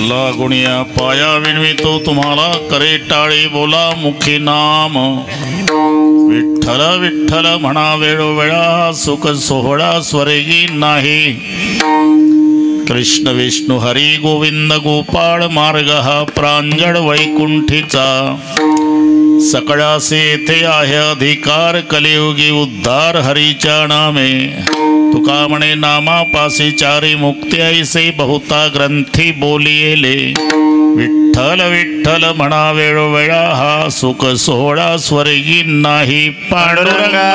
लागुनिया पाया विणवितो तुम्हाला करे टाळी बोला मुखी नाम विठ्ठल विठ्ठल म्हणा वेळोवेळा सुख सोहळा स्वर्गी नाही कृष्ण विष्णु हरी गोविंद गोपाळ मार्ग हा प्रांजळ वैकुंठीचा सकळासे येथे आहे अधिकार कलियुगी उद्धार हरीच्या नामे तुका म्हणे नामापासी चारी मुक्ती ऐसे बहुता ग्रंथी बोलिले विठ्ठल विठ्ठल म्हणा वेळोवेळा हा सुख सोहळा स्वर्गी नाही पांडुरंगा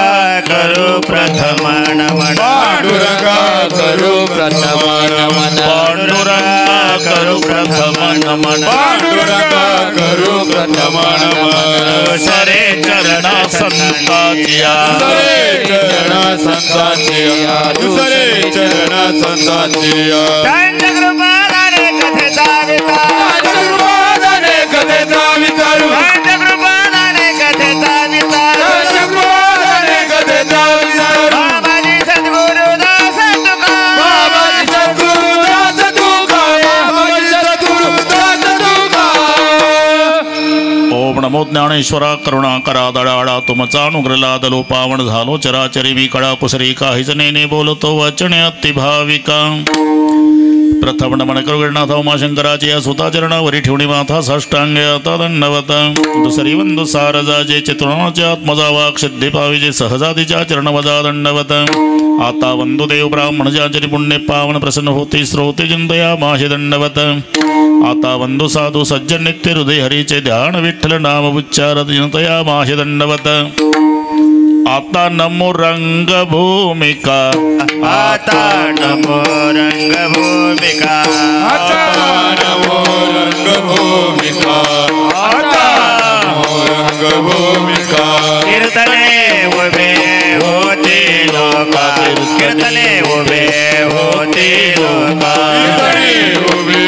करू प्रथम नमन पांडुरंगा करू प्रथम नमन पांडुरंगा करू प्रथम नमन पांडुरंगा करू प्रथम नमन सरे चरणा संतांचिया दुसरे चरणा संतांचिया दुसरे चरणा संतांचिया दंडकृपादाने कथेचा वितार दंडकृपादाने कथेचा वितार दंडकृपादाने कथेचा वितार दंडकृपादाने कथेचा वितार बाबाजी सद्गुरुदास तुका बाबाजी सद्गुरुदास तुका बाबाजी सद्गुरुदास तुका ओम नमो ज्ञानेश्वरा करुणाकरा दडाळा तुमचा अनुग्रह लादलो पावन झालो चराचरी मी कळा कुसरी काहीच नेने बोलतो वचने अति भाविका प्रथम नमन करू गणनाथ उमाशंकराची या सुताचरणावरी ठेवणी माथा साष्टांगे आता दंडवत दुसरी वंदू सारजा जे चतुर्णाच्या आत्मजा वाक सिद्धी पावी जे सहजातीच्या चरणवजा दंडवत आता वंदू देव ब्राह्मण ज्याचरी पुण्य पावन प्रसन्न होती श्रोते चिंतया माहे दंडवत आता वंदू साधू सज्जन नित्य हृदय हरीचे ध्यान विठ्ठल नाम उच्चारत जनतया माहे दंडवत आता नमो रंगभूमिका आता नमो रंगभूमिका आता नमो रंगभूमिका आता नमो रंगभूमिका कीर्तने उभे होती लोका कीर्तने उभे होती लोका कीर्तने उभे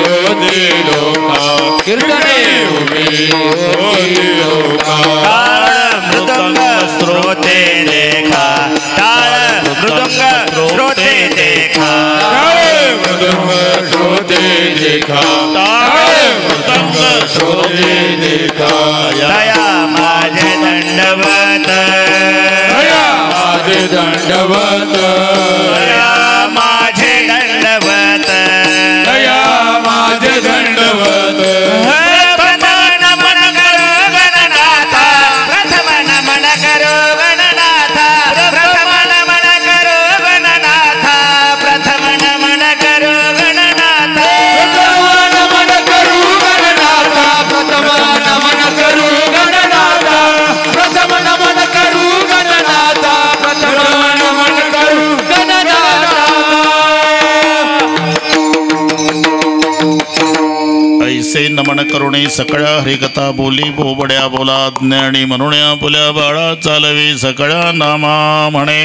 होती लोका कीर्तने उभे होती लोका टाळ मृदंग श्रोते देखा टाळ मृदंग श्रोते देखा मृदंग श्रोते देखा मृदंग श्रोते देखा दया माझे दंडवत दया माझे दंडवत दया माझे दंडवत दया माझे दंडवत प्रथम नमन करो गणनाथा प्रथम नमन करो गणनाथा प्रथम नमन करो गणनाथा प्रथम नमन करो गणनाथा नमन करू गणनाथा प्रथम नमन करू गणनाथा प्रथम नमन करू गणनाथा प्रथम नमन करू गणनाथा ऐसे नमन करुणे सकळ्या हरिकथा बोली बोबड्या बोला ज्ञानी म्हणुण्या पुल्या बाळा चालवी सकळ्या नामा म्हणे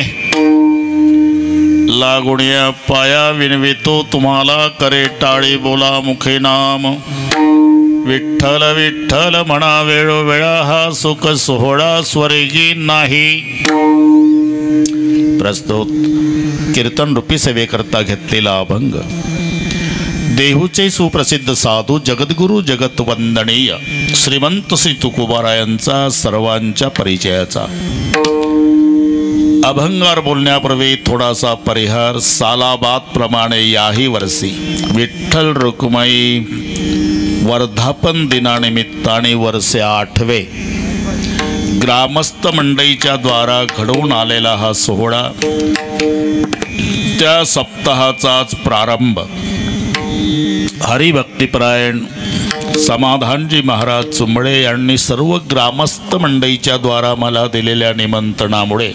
लागुण्या पाया विणवितो तुम्हाला करे टाळी बोला मुखे नाम विठ्ठल विठ्ठल म्हणा वेळोवेळा हा सुख सोहळा स्वर्गी नाही प्रस्तुत कीर्तन रूपी सेवेकरता घेतलेला अभंग देहूचे सुप्रसिद्ध साधू जगद्गुरु जगतवंदनीय श्रीमंत श्री तुकोबारायांचा सर्वांच्या परिचयाचा अभंगार बोलण्यापूर्वी थोडासा परिहार सालाबाद प्रमाणे याही वर्षी विठ्ठल रुक्माई वर्धापन दिनानिमित्ताने वर्षे 8वे ग्रामस्थ मंडईच्या द्वारा घडवून आलेला हा सोहळा त्या सप्ताहाचाच प्रारंभ हरिभक्तिपरायण समाधानजी महाराज चुंबळे यांनी सर्व ग्रामस्थ मंडईच्या द्वारा मला दिलेल्या निमंत्रणामुळे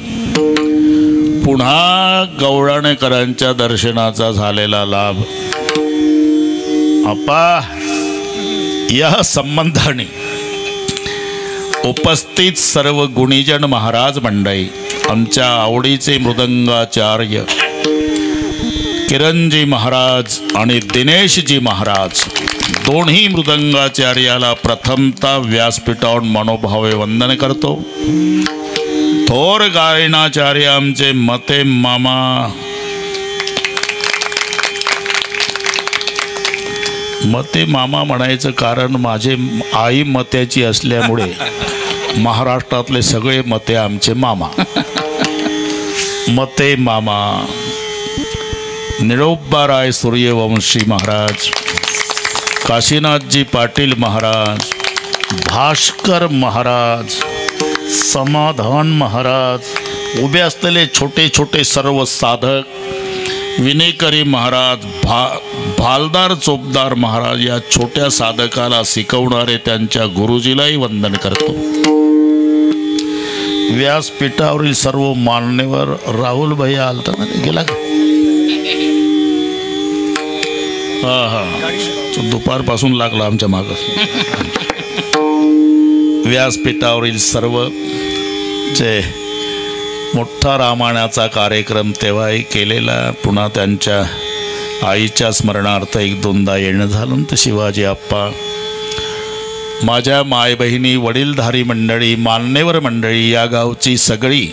पुन्हा गवळणकरांच्या दर्शनाचा झालेला लाभ आपा या संबंधाने उपस्थित सर्व गुणीजन महाराज मंडळी आमच्या आवडीचे मृदंगाचार्य किरणजी महाराज आणि दिनेशजी महाराज दोन्ही मृदंगाचार्याला प्रथमतः व्यासपीठावर मनोभावे वंदन करतो। थोर गायनाचार्य आमचे मते मामा मते मामा म्हणायचं कारण माझे आई मत्याची असल्यामुळे महाराष्ट्रातले सगळे मते आमचे मामा. मते मामा, निळोबाराय सूर्यवंशी महाराज, काशीनाथजी पाटील महाराज, भास्कर महाराज, समाधान महाराज, उभे असलेले छोटे छोटे सर्व साधक, विनेकरी महाराज, भालदार चोपदार महाराज, या छोट्या साधकाला शिकवणारे त्यांच्या गुरुजीलाही वंदन करतो. व्यासपीठावरील सर्व मान्यवर, राहुल भैया आलता ना, गेला का? हा दुपारपासून लागला आमच्या मागं. व्यासपीठावरील सर्व जे मोठा रामायणाचा कार्यक्रम तेव्हाही केलेला, पुन्हा त्यांच्या आईच्या स्मरणार्थ एक दोनदा येणं झालं. तर शिवाजी आप्पा, माझ्या माय बहिणी, वडीलधारी मंडळी, मान्यवर मंडळी, या गावची सगळी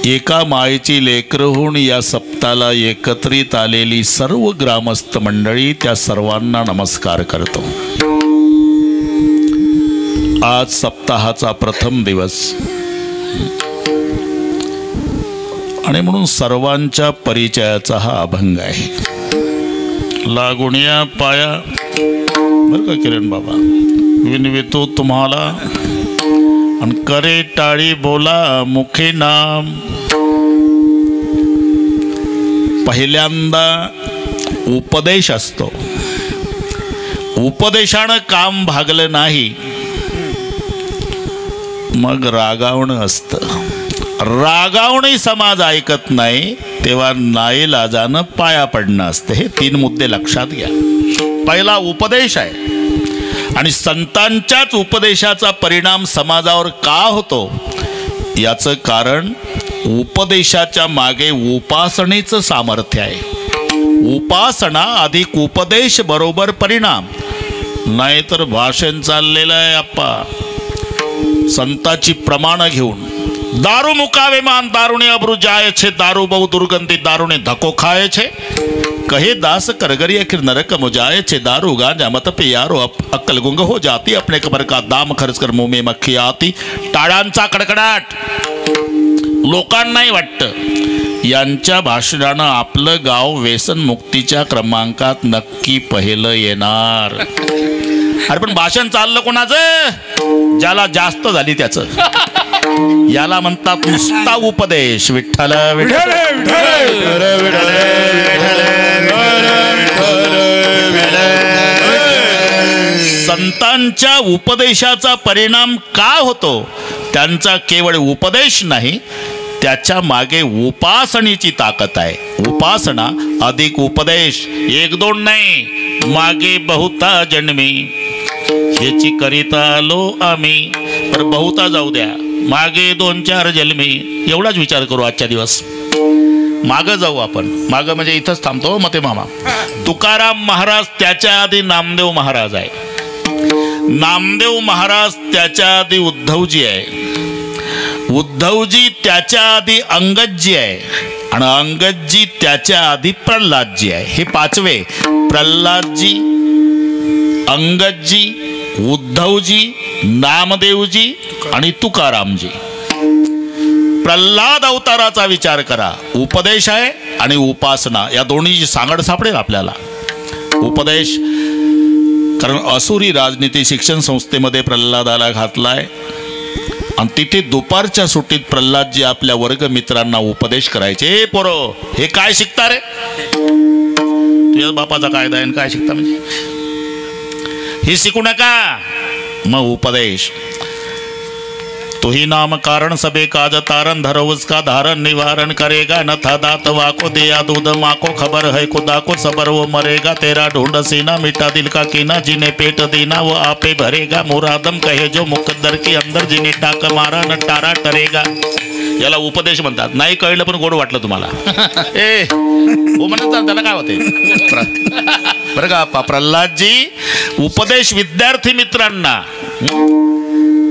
एका मायेची लेकरं होऊन या सप्ताला एकत्रित आलेली सर्व ग्रामस्थ मंडळी, त्या सर्वांना नमस्कार करतो. आज सप्ताहाचा प्रथम दिवस आणि म्हणून सर्वांच्या परिचयाचा हा अभंग आहे. लागुनिया पाया बरं का किरण बाबा, विनवितो तुम्हाला, आणि करे टाळी बोला मुखे नाम. पहिल्यांदा उपदेश असतो. उपदेशानं काम भागलं नाही मग रागावणं असतं. रागावणे समाज ऐकत नाही तेव्हा नाईलाजानं पाया पडणं असतं. हे 3 मुद्दे लक्षात घ्या. पहिला उपदेश आहे, आणि संतांच्याच उपदेशाचा परिणाम समाजावर का होतो याचं कारण उपदेशाच्या मागे उपासनेचं सामर्थ्य आहे. उपासना अधिक उपदेश बरोबर परिणाम. नाहीतर भाषण चाललेलं आहे आप्पा संताची प्रमाण घेऊन. दारू मुकावे मान दारुणे अब्रू जाय छे, दारू बहु दुर्गंधी दारुणे धक्को खाए छे. कहे दास करगरी आखिर नरक मुजाए छे, दारू गांजा मत पे यारो अक्कल गुंग हो जाती, अपने कबर का दाम खर्च कर मुंह में मक्खी आती. टाळ्यांचा कडकडाट लोकांनाही वाटतं यांच्या भाषणानं आपलं गाव व्यसनमुक्तीच्या क्रमांकात नक्की पहिलं येणार. अरे पण भाषण चाललं कोणाचं? ज्याला जास्त झाली त्याचं. याला म्हणतात नुसता उपदेश. विठ्ठल विठ्ठल संतांच्या उपदेशाचा परिणाम का होतो? त्यांचा केवळ उपदेश नाही, त्याच्या मागे उपासनेची ताकद आहे. उपासना अधिक उपदेश. 1-2 नाही, मागे बहुता जन्मी याची करिता आलो आम्ही. पर बहुता जाऊ द्या, मागे 2-4 जन्मी एवढाच विचार करू. आजच्या दिवस मागं जाऊ आपण. मागं म्हणजे इथंच थांबतो मते मामा. तुकाराम महाराज त्याच्या आधी नामदेव महाराज आहे. नामदेव महाराज त्याच्या आधी उद्धवजी आहे. उद्धवजी त्याच्या आधी अंगदजी आहे. आणि अंगदजी त्याच्या आधी प्रल्हादजी आहे. हे 5वे. प्रल्हादजी, अंगदजी, उद्धवजी, नामदेवजी आणि तुकारामजी. प्रल्हाद अवताराचा विचार करा. उपदेश आहे आणि उपासना, या दोन्हीची सांगड सापडेल आपल्याला. उपदेश कारण असुरी राजनीती शिक्षण संस्थेमध्ये प्रल्हादाला घातलाय, आणि तिथे दुपारच्या सुट्टीत प्रल्हादजी आपल्या वर्गमित्रांना उपदेश करायचे. ए पोरो, हे काय शिकता रे? तुझ्या बापाचा कायदा आहे, काय शिकता म्हणजे हे शिकू नका. मग उपदेश. तुही नाम कारण सबे काज तारण, धरो उसका धारण निवारण करेगा. न था दात वाको दिया दूध माको, खबर है खुदा को सबर वो मरेगा. तेरा ढूंढ सीना मिटा दिल का कीना, जिने पेट दीना वो आपे भरेगा. मुरादम कहे जो मुकद्दर के अंदर, जिने टाक मारा न टारा टरेगा. याला उपदेश म्हणतात. नाही कळलं पण गोड वाटलं तुम्हाला. ए हो म्हणतात त्याला काय होते बरं का. प्रल्हादजी उपदेश विद्यार्थी मित्रांना.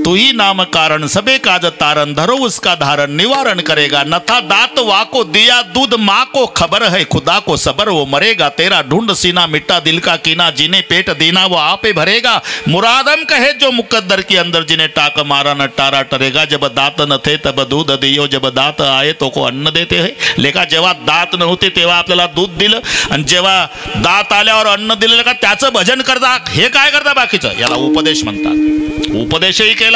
तू ही नाम कारण सबे काज तारन धरो उसका धारण निवारण करेगा न था दात वाको दिया दूध माँ को खबर है खुदा को सबर वो मरेगा तेरा ढूंढ सीना मिट्टा दिल का कीना जिन्हें पेट देना वो आपे भरेगा मुरादम कहे जो मुकद्दर के अंदर जिन्हें टाक मारा न टारा टरेगा जब दात न थे तब दूध दियो जब दात आए तो को अन्न देते है लेका जेव्हा दात नव्हते तेव्हा आपल्याला दूध दिलं आणि जेव्हा दात आल्यावर अन्न दिलं का त्याचं भजन करता हे काय करता बाकीचं याला उपदेश म्हणतात उपदेशही केला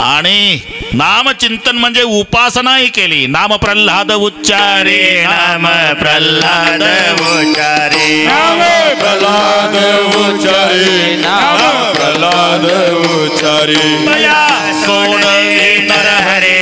आणि नामचिंतन म्हणजे उपासनाही केली नाम प्रल्हाद उच्चारे नाम प्रल्हाद उच्चारे नाम प्रल्हाद उच्चारे नाम प्रल्हाद उच्चारे तया सोडवे नरहरे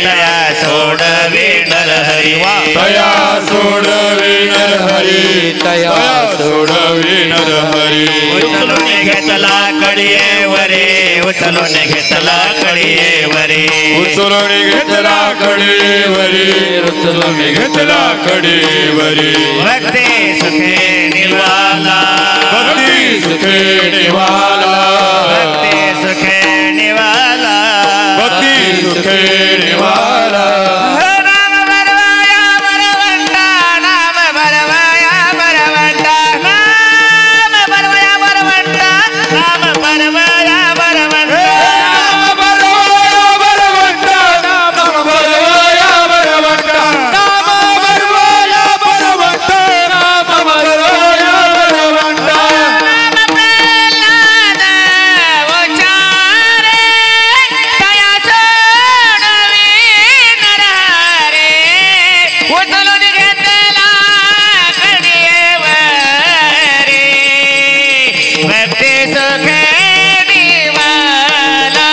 तया सोडवे नरहरी वा तया सोडवे नरहरी तया सोडवे नरहरी उचलून घेतला कडीवरे उचलून घेतला कडीवरे उचलून घेतला कडीवरी उचलून घेतला कडीवरी भक्ती सुखे निवाला भक्ती सुखे निवाला भक्ती सुखे निवाला भक्ती सुखे निवाला नाम बरवाया बरवंता नाम बरवाया बरवंता नाम बरवाया बरवंता नाम बरवाया बरवंता नाम बरवाया बरवंता नाम बरवाया बरवंता नाम बरवाया बरवंता नाम बरवाया बरवंता नाम प्रल्हाद उच्चारे तया सोडवी नरहरे उचलून घेतला कडीवरे भक्ती सुखे निवाला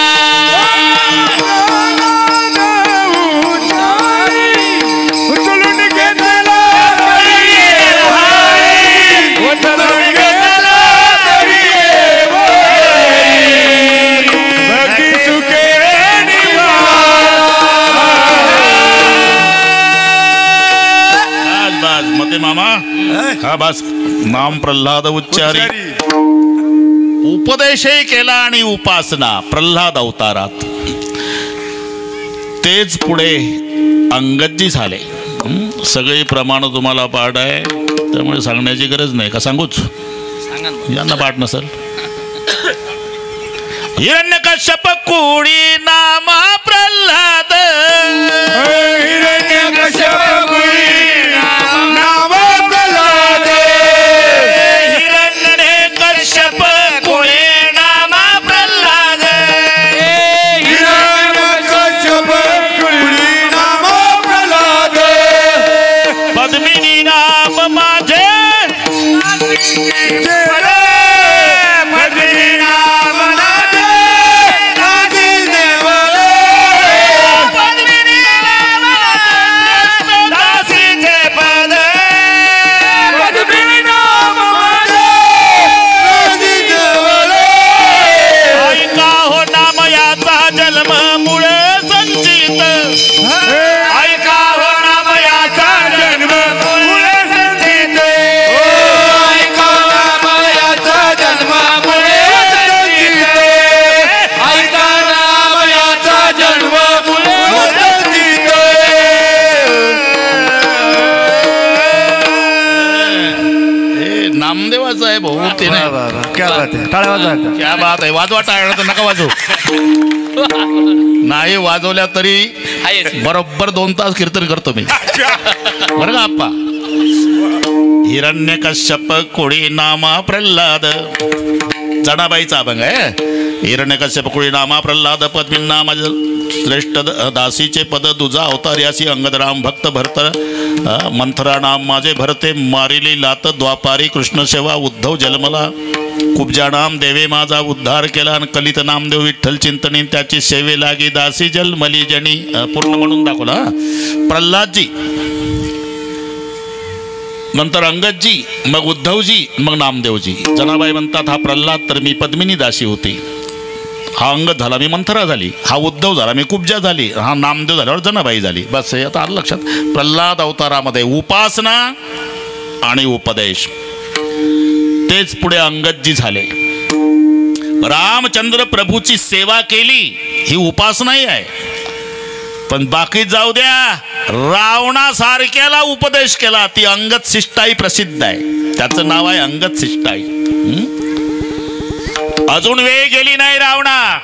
उचलून घेतला उचलून घेतला भक्ती सुखे बस बस मते मामा हा बस नाम प्रल्हाद उच्चारी उपदेशही केला आणि उपासना प्रल्हाद अवतारात तेच पुढे अंगदजी झाले सगळी प्रमाण तुम्हाला पाठ आहे त्यामुळे सांगण्याची गरज नाही का सांगूच यांना पाठ नसेल हिरण्यकश्यप कुडी नामा प्रल्हाद हिरण्यकश्यप नाम प्रल्हाद हिरण्यकश्यप कुळे नाम प्रल्हाद हिरण्यकश्यप नाम प्रल्हाद पद्मिनी नाम माझे पद्मिनी नाम नादे नादी देवले पद्मिनी नाम दासीचे पद पद्मिनी नाम माझे नादी देवले ऐका हो नाम याचा जन्म मूळ संचित ऐका हो नाम याचा जन्म मूळ संचित ऐका नामयाचा जन्मामुळे संचित ऐका नामयाचा जन्मामुळे संचित हे नामदेवाचं आहे भाऊ ते नाही क्या बात है टाळ्या वाजवा क्या बात आहे वाजवा टाळलं तर नका वाजवू नाही वाजवल्या तरी बरोबर 2 तास कीर्तन करतो मी बरं का आप्पा हिरण्यकश्यप कुळी नामा प्रल्हाद जनाबाईचा अभंग आहे हिरण्यकश्यप कुळी नामा प्रल्हाद पद्मिन्नामा श्रेष्ठ दासीचे पद तुझा अवतार यासी अंगदराम भक्त भरत मंथरा नाम माझे भरते मारिली लात द्वापारी कृष्ण सेवा उद्धव जन्मला कुब्जा नाम देवे माझा उद्धार केला आणि कलित नामदेव विठ्ठल चिंतनी त्याची सेवे लागी दासी जन्मली जनी पूर्ण म्हणून दाखवला प्रल्हादजी नंतर अंगदजी मग उद्धवजी मग नामदेवजी जनाबाई म्हणतात हा प्रल्हाद तर मी पद्मिनी दासी होती हा अंगद झाला मी मंथरा झाली हा उद्धव झाला मी कुब्जा झाली हा नामदेव झाल्यावर जनाबाई झाली बस हे आता आलं लक्षात प्रल्हाद अवतारामध्ये उपासना आणि उपदेश तेच पुढे अंगदजी झाले रामचंद्र प्रभूची सेवा केली ही उपासनाही आहे. पण बाकी जाऊ द्या, रावणासारख्याला उपदेश केला ती अंगद शिष्टाई प्रसिद्ध आहे. त्याचं नाव आहे अंगद शिष्टाई. अजून वेळ गेली नाही. रावणा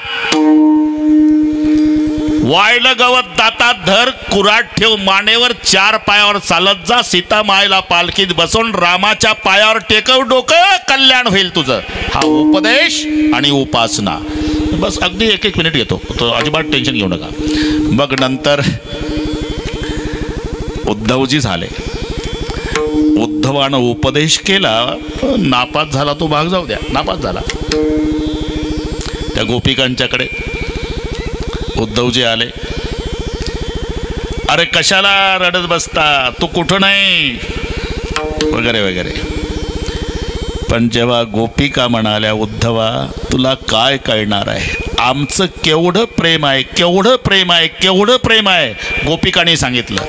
वाळलं गवत दातात धर, कुऱ्हाड ठेव मानेवर, 4 पायावर चालत जा, सीता मायला पालखीत बसवून रामाच्या पायावर टेकव डोकं, कल्याण होईल तुझं. हा उपदेश आणि उपासना. बस अगदी 1-1 मिनिट घेतो, तो अजिबात टेन्शन घेऊ नका. मग नंतर उद्धवजी झाले. उद्धवानं उपदेश केला, नापास झाला तो भाग जाऊ द्या, नापास झाला. त्या गोपिकांच्याकडे उद्धवजी आले. अरे कशाला रडत बसता, तू कुठं नाही, वगैरे वगैरे. पण जेव्हा गोपिका म्हणाल्या, उद्धवा तुला काय कळणार आहे, आमचं केवढं प्रेम आहे, केवढं प्रेम आहे, केवढं प्रेम आहे. गोपिकांनी सांगितलं,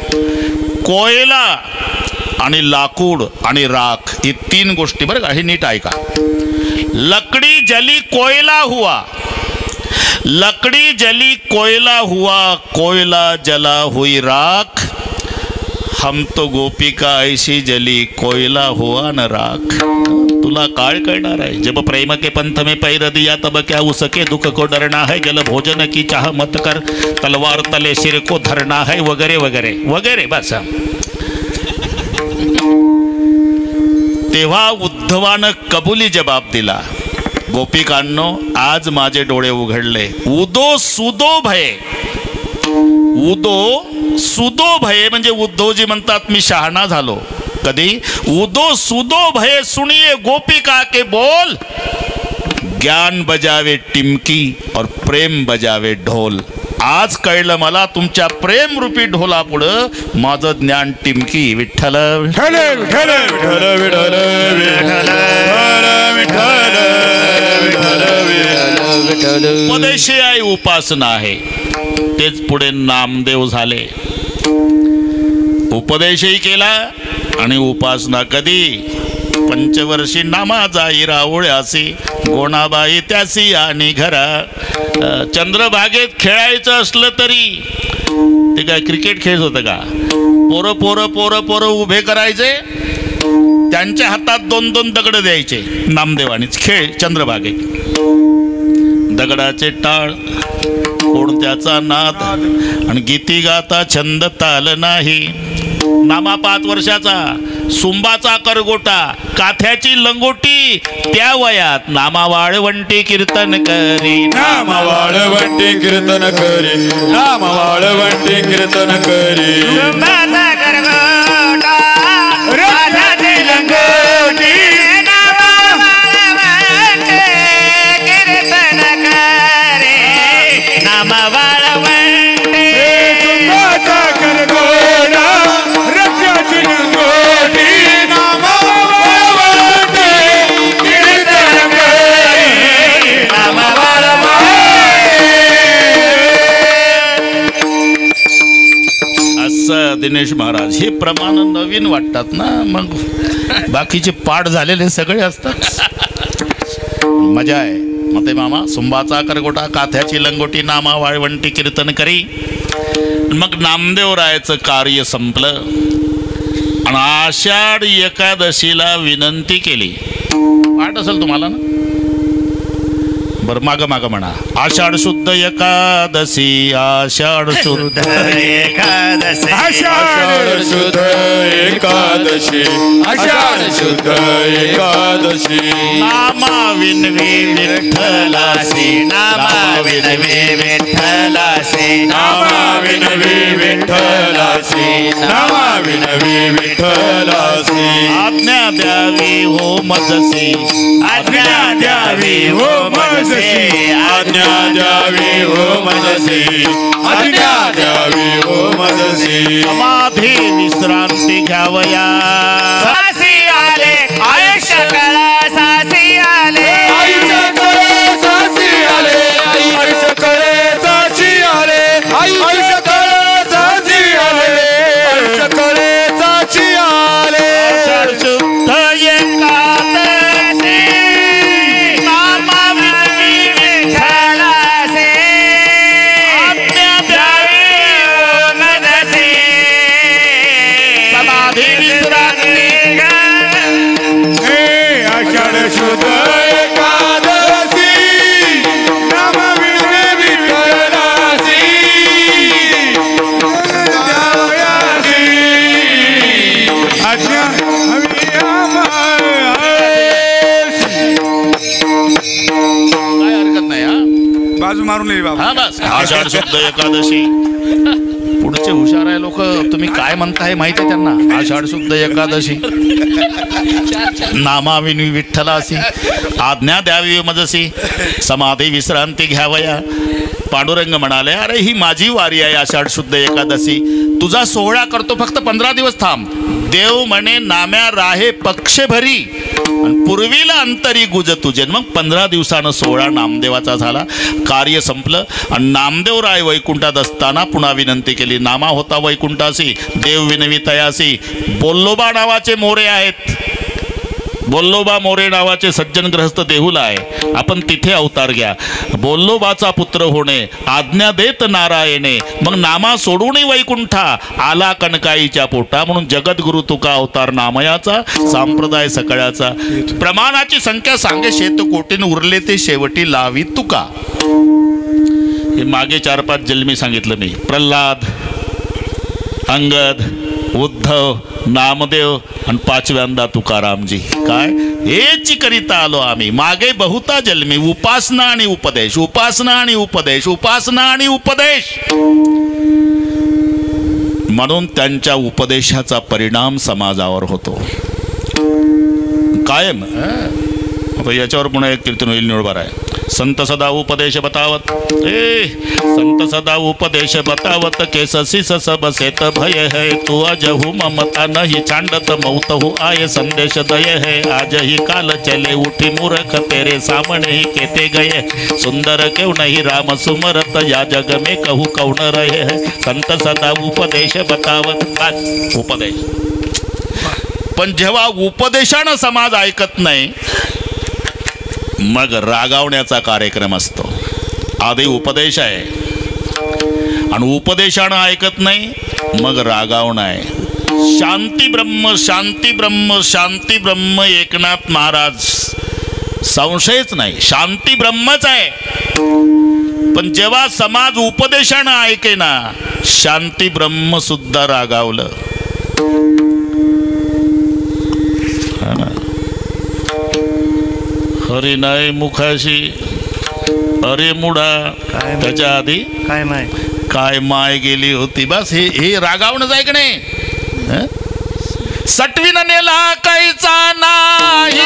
कोयला आणि लाकूड आणि राख ही 3 गोष्टी, बरं का, हे नीट ऐका. लकड़ी जली कोयला हुआ, लकड़ी जली कोयला हुआ, कोयला जला हुई राख, हम तो गोपिका ऐसी जली कोयला हुआ न राख. तुला काय कळणार आहे, जब प्रेम के पंथ में पैर दिया तब क्या उसके दुख को डरना है, जल भोजन की चाह मत कर, तलवार तले सिर को धरना है, वगैरे वगैरे वगैरे. बस. तेव्हा उद्धवानं कबुली जबाब दिला, गोपिकांनो आज माझे डोळे उघडले. उदो सुदो भये, उदो सुदो भये म्हणजे उद्धवजी म्हणतात मी शहाणा झालो. कधी? उदो सुदो भये सुनिए गोपिका के बोल, ज्ञान बजावे टिमकी और प्रेम बजावे ढोल. आज कळलं मला तुमच्या प्रेम रूपी ढोला पुढं माझं ज्ञान टिमकी. विठ्ठल विठ्ठल विठ्ठल विठ्ठल विठ्ठल विठ्ठल विठ्ठल. उपदेशी आहे, उपासना आहे. तेच पुढे नामदेव झाले. उपदेशही केला आणि उपासना. कधी? पंचवर्षी नामा जाई रावळ्यासी, गोणाबाई त्यासी आणि घरा. चंद्रभागेत खेळायचं असलं तरी ते काय क्रिकेट खेळत होतं का? पोरं पोरं पोरं पोरं उभे करायचे, त्यांच्या हातात 2-2 दगड द्यायचे. नामदेवानीच खेळ चंद्रभागेत. दगडाचे टाळ, कोणत्याचा नाद आणि गीती गाता छंद ताल नाही. नामा 5 वर्षाचा, सुंबाचा करगोटा, काथ्याची लंगोटी, त्या वयात नामा वाळवंटी कीर्तन करी, नामा वाळवंटी कीर्तन करी, नामा वाळवंटी कीर्तन करी. सुंबाचा करगोटा, काथ्याची लंगोटी, नामा वाळवंटी कीर्तन करी, नामा वाळवंटी. सुंबाचा करगोटा, रथाची लंगोटी, नामा वाळवंटी कीर्तन करी, नामा वाळवंटी. असं दिनेश महाराज. हे प्रमाण नवीन वाटतात ना, मग बाकीचे पाठ झालेले सगळे असतात. मजा आहे. मते मामा सुंबाचा करगोटा, काथ्याची लंगोटी, नामा वाळवंटी कीर्तन करी. मग नामदेव रायाचं कार्य संपलं आणि आषाढ एकादशीला विनंती केली. वाट असेल तुम्हाला ना? बरं माग माग म्हणा. आषाढ शुद्ध एकादशी, आषाढ शुद्ध एकादशी, आषाढ शुद्ध एकादशी, आषाढ शुद्ध एकादशी. नामा विनवी विठ्ठलासी, नामा विनवी विठ्ठलासी, नामा विनवी विठ्ठलासी, नामा विनवी विठ्ठलासी. आज्ञा द्यावी हो मजसी, आज्ञा द्यावी हो मनसे, आज्ञा द्यावी हो मनसी, आज्ञा द्यावी हो मनसी. समाधी विश्रांती घ्यावया. सासी आले आयुष्य कळा, सासी आले आयुष्य कळे साची आले, आयुष्य कळे साची आले, आयुष्य कळे साची आले, आयुष्य कळे साची आले. आषाढ शुद्ध एकादशी, नामा विनवी आज्ञा हवी आम्हाला. काय हरकत नाही हा. बाजू मारून येईल बाबा. हा बस. आषाढ शुद्ध एकादशी. पुढचे हुशार आहे लोक. तुम्ही काय म्हणताय माहिती आहे त्यांना. आषाढ शुद्ध एकादशी. नामाविनी विठ्ठलासी आज्ञा द्यावी मजसी समाधी विश्रांती घ्यावया. पांडुरंग म्हणाले, अरे ही माझी वारी आहे आषाढ शुद्ध एकादशी. तुझा सोहळा करतो, फक्त 15 दिवस थांब. देव म्हणे नाम्या राहे पक्षभरी आणि पूर्वीला अंतरी गुज तुझे. मग 15 दिवसानं सोहळा नामदेवाचा झाला. कार्य संपलं आणि नामदेवराय वैकुंठात असताना पुन्हा विनंती केली. नामा होता वैकुंठासी देव विनवी तयासी. बोल्लोबा नावाचे मोरे आहेत. बोल्लोबा मोरे नावाचे सज्जन ग्रहस्थ देहुला आहे. आपण तिथे अवतार घ्या. बोल्लोबाचा पुत्र होणे आज्ञा देत नारायणे. मग नामा सोडून वैकुंठा आला कणकाईच्या पोटा. म्हणून जगद्गुरु तुका अवतार नामयाचा संप्रदाय सकळाचा. प्रमाणाची संख्या सांगे शेतकोटीन उरले ते शेवटी लावी तुका. हे मागे 4-5 जन्मी सांगितलं मी. प्रल्हाद, अंगद, उद्धव, नामदेव आणि 5व्यांदा तुकारामजी. काय हेची करिता आलो आम्ही. मागे बहुता जन्मी उपासना आणि उपदेश, उपासना आणि उपदेश, उपासना आणि उपदेश. म्हणून त्यांच्या उपदेशाचा परिणाम समाजावर होतो कायम. आता याच्यावर पुन्हा एक कीर्तन होईल निळबार आहे. संत सदा उपदेश बतावत. संत सदा उपदेश बतावत केससी सब सेत भय है. तू अजहु ममता नहीं चांडत मौत हो आय संदेश दय है. आज ही काल चले उठी मूर्ख तेरे सामने ही केते गए. सुंदर क्यों नहीं राम सुमरत या जग में कहू कौन रहे है. संत सदा उपदेश बतावत. उपदेश. पण जेव्हा उपदेशानं समाज ऐकत नाही मग रागावण्याचा कार्यक्रम असतो. आधी उपदेश आहे आणि उपदेशानं ऐकत नाही मग रागावणं आहे. शांती ब्रह्म, शांती ब्रह्म, शांती ब्रह्म. एकनाथ महाराज संशयच नाही, शांती ब्रह्मच आहे. पण जेव्हा समाज उपदेशानं ऐकेना शांती ब्रह्म सुद्धा रागावलं. हरी नाही मुखाशी अरे मुडा. त्याच्या आधी काय माय काय माय गेली होती. बस हे रागावणंच आहे का नाही. सटवीन नेला कैचा नाही.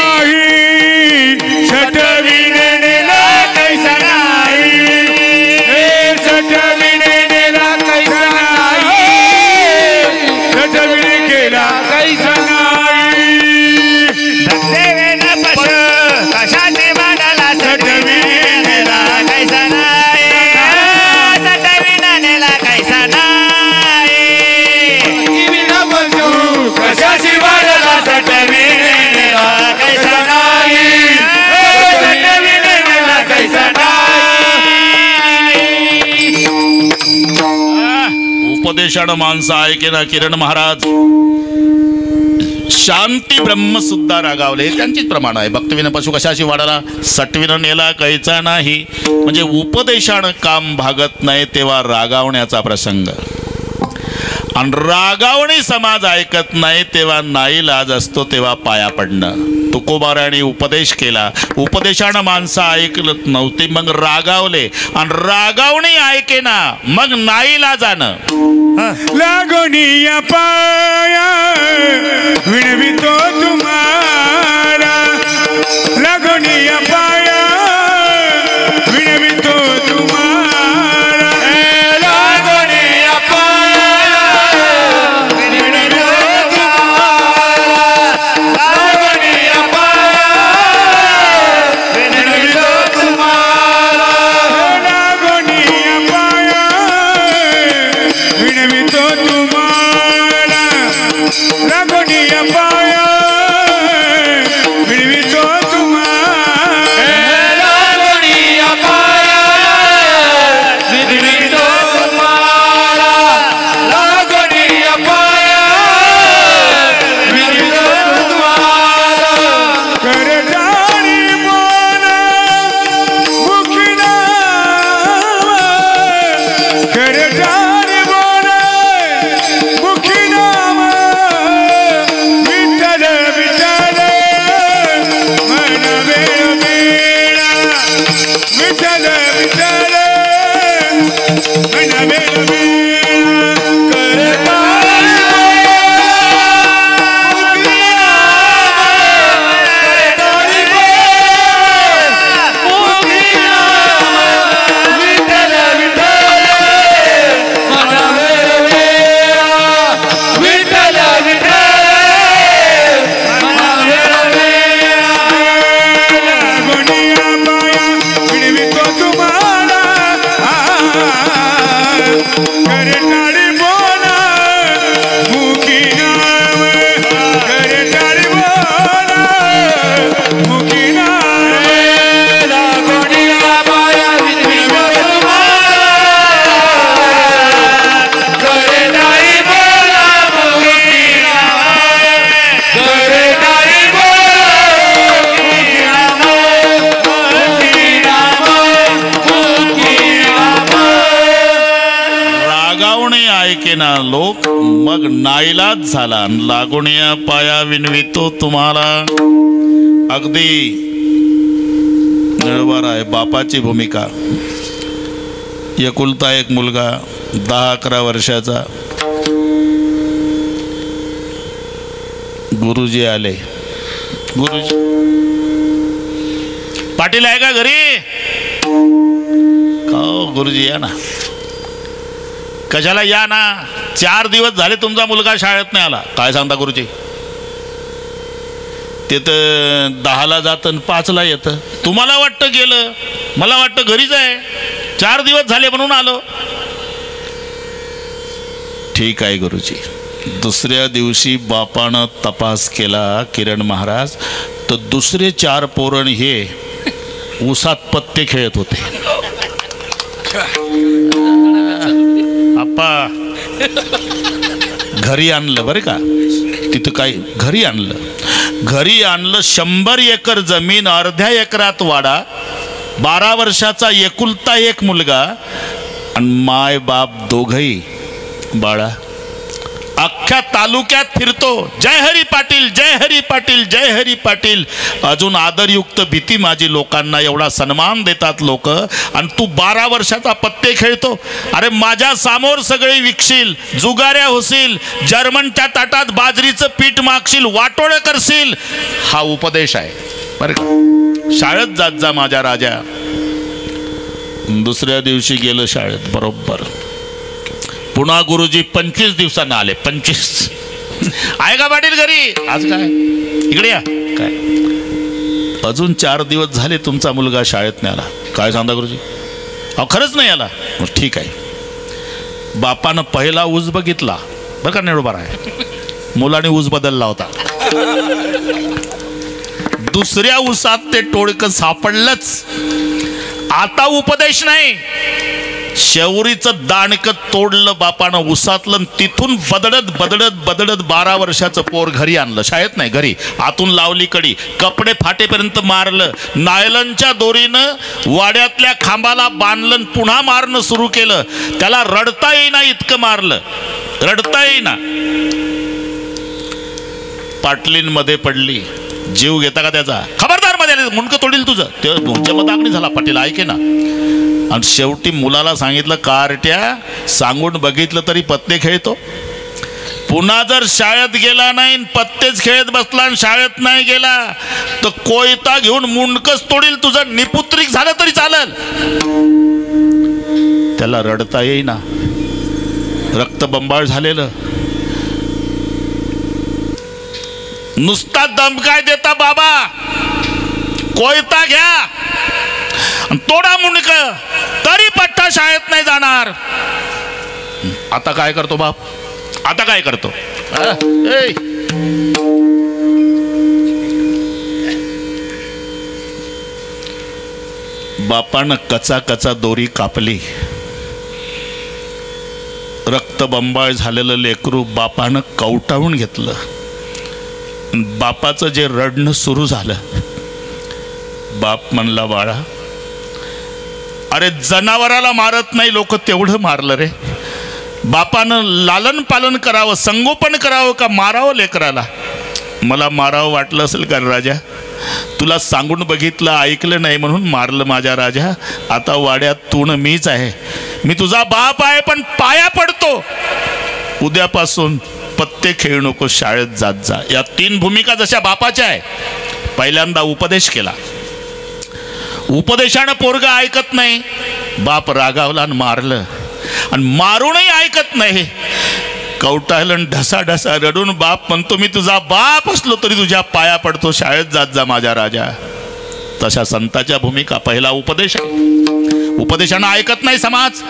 सटवीन नेला कैसा नाही. सटवीन नेला कैसा नाही. सटवीन केला कैसा नाही. देवेन पश कशाचे मांडला. सटवीन नेला कैसा नाही. सटवीन नेला कैसा नाही. कशाची वाढला. सटवीन नेला कैसा नाही. सटवीन नेला कैसा नाही. उपदेशानं माणसं ऐके ना. किरण महाराज शांती ब्रह्म सुद्धा रागावले. त्यांचीच प्रमाण आहे. भक्तविन पशु कशाशी वाढला. सटविन नेला कैचा नाही. म्हणजे उपदेशानं काम भागत नाही तेव्हा रागावण्याचा प्रसंग. आणि रागावणी समाज ऐकत नाही तेव्हा नाईलाज असतो तेव्हा पाया पडणं. तुकोबाराने उपदेश केला. उपदेशानं माणसं ऐकत नव्हती मग रागावले आणि रागावणी ऐकेना मग नाईलाजानं लागोनिया पाया विणवितो तुम्हाला. लागोनिया पाया विणवितो तुम्हाला. लागोनिया पाया विणवितो तुम्हाला. लागोनिया पाया विणवितो तुम्हाला. लागोनिया पाया विणवितो तुम्हाला. लागो पहिलाच झाला. लागून या पाया विनवितो तुम्हाला. अगदी निळवार आहे बापाची भूमिका. एकुलता एक मुलगा 10-11 वर्षाचा. गुरुजी आले. गुरुजी, पाटील आहे का घरी? हो गुरुजी या ना. कशाला या ना? 4 दिवस झाले तुमचा मुलगा शाळेत नाही आला. काय सांगता गुरुजी? ते तर 10ला जातं आणि 5ला येतं. तुम्हाला वाटतं गेलं, मला वाटतं घरीच आहे. 4 दिवस झाले म्हणून आलो. ठीक आहे गुरुजी. दुसऱ्या दिवशी बापानं तपास केला किरण महाराज, तर दुसरे 4 पोरण हे ऊसात पत्ते खेळत होते. आप्पा घरी आणलं बरं का. तिथं काय घरी आणलं. 100 एकर जमीन, अर्ध्या एकरात वाडा, 12 वर्षाचा एकुलता एक मुलगा आणि माय बाप दोघही बाळा. अख्ख्या तालुक्यात फिरतो, जय हरी पाटील, जय हरी पाटील, जय हरी पाटील. अजून आदरयुक्त भीती माझी लोकांना, एवढा सन्मान देतात लोक. आणि तू 12 वर्षाचा पत्ते खेळतो. अरे माझ्या समोर सगळे विकशील, जुगाऱ्या होशील, जर्मनच्या ताटात बाजरीचं पीठ मागशील, वाटोळं करशील. हा उपदेश आहे बरं का. शाळेत जात जा माझ्या राजा. दुसऱ्या दिवशी गेलं शाळेत बरोबर. पुन्हा गुरुजी 25 दिवसांना आले. 25 आहे का पाटील घरी? आज काय इकडे या. काय अजून 4 दिवस झाले तुमचा मुलगा शाळेत नाही आला. काय सांगता गुरुजी? अहो खरंच नाही आला. ठीक आहे. बापानं पहिला ऊस बघितला बरं का. निळोबार आहे. मुलाने ऊस बदलला होता. दुसऱ्या ऊसात ते टोळकं सापडलंच. आता उपदेश नाही, शेवरीचं दाणकं तोडलं बापानं उसातलं. तिथून बदडत बदडत बदडत 12 वर्षाचं पोर घरी आणलं. शाळेत नाही, घरी. आतून लावली कडी, कपडे फाटेपर्यंत मारलं. नायलनच्या दोरीनं वाड्यातल्या खांबाला बांधलं. पुन्हा मारणं सुरू केलं. त्याला रडता येईना इतकं मारलं, रडता येईना. पाटलींमध्ये पडली. जीव घेता का त्याचा? खबरदार मध्ये मुंडकं तोडील तुझं. ते जमदागणी झाला. पाटील ऐके ना. आणि शेवटी मुलाला सांगितलं, कारट्या सांगून बघितलं तरी पत्ते खेळतो. पुन्हा जर शाळेत गेला नाही, पत्तेच खेळत बसला आणि शाळेत नाही गेला तर कोयता घेऊन मुंडकच तोडील तुझं. निपुत्रिक झालं तरी चालेल. त्याला रडता येईना, रक्तबंबाळ झालेलं. नुसता दमकाय देता, बाबा कोयता घ्या तोडा मुंडक, तरी पट्टा शाळेत नाही जाणार. आता काय करतो बाप? आता काय करतो? बापानं कचा कचा दोरी कापली. रक्तबंबाळ झालेलं लेकरू बापानं कवटाळून घेतलं. बापाचं जे रडणं सुरू झालं. बाप म्हणला, बाळा अरे जनावराला मारत नाही लोक, तेवढं मारलं रे. बापानं लालन पालन करावं, संगोपन करावं का मारावं लेकराला? मला मारावं वाटलं असेल का राजा? तुला सांगून बघितलं, ऐकलं नाही म्हणून मारलं माझ्या राजा. आता वाड्यात तू न मीच आहे. मी तुझा बाप आहे, पण पाया पडतो, उद्यापासून पत्ते खेळू नको, शाळेत जात जा. या 3 भूमिका जशा बापाच्या आहे. पहिल्यांदा उपदेश केला. उपदेशानं पोरगा ऐकत नाही. बाप रागावला आणि मारलं. आणि मारूनही ऐकत नाही. कवटाळलं, ढसा ढसा रडून बाप म्हणतो, मी तुझा बाप असलो तरी तुझ्या पाया पडतो, शाळेत जात जा माझ्या राजा. तशा संताच्या भूमिका. पहिला उपदेश आहे. उपदेशानं ऐकत नाही समाज,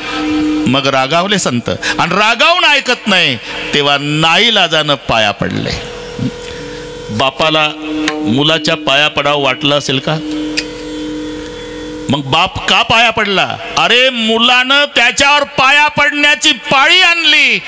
मग रागावले संत. आणि रागावून ऐकत नाही तेव्हा नाईलाजानं पाया पडले. बापाला मुलाच्या पाया पडावं वाटलं असेल का? मग बाप का पाया पडला? अरे मुलानं त्याच्यावर पाया पडण्याची पाळी आणली.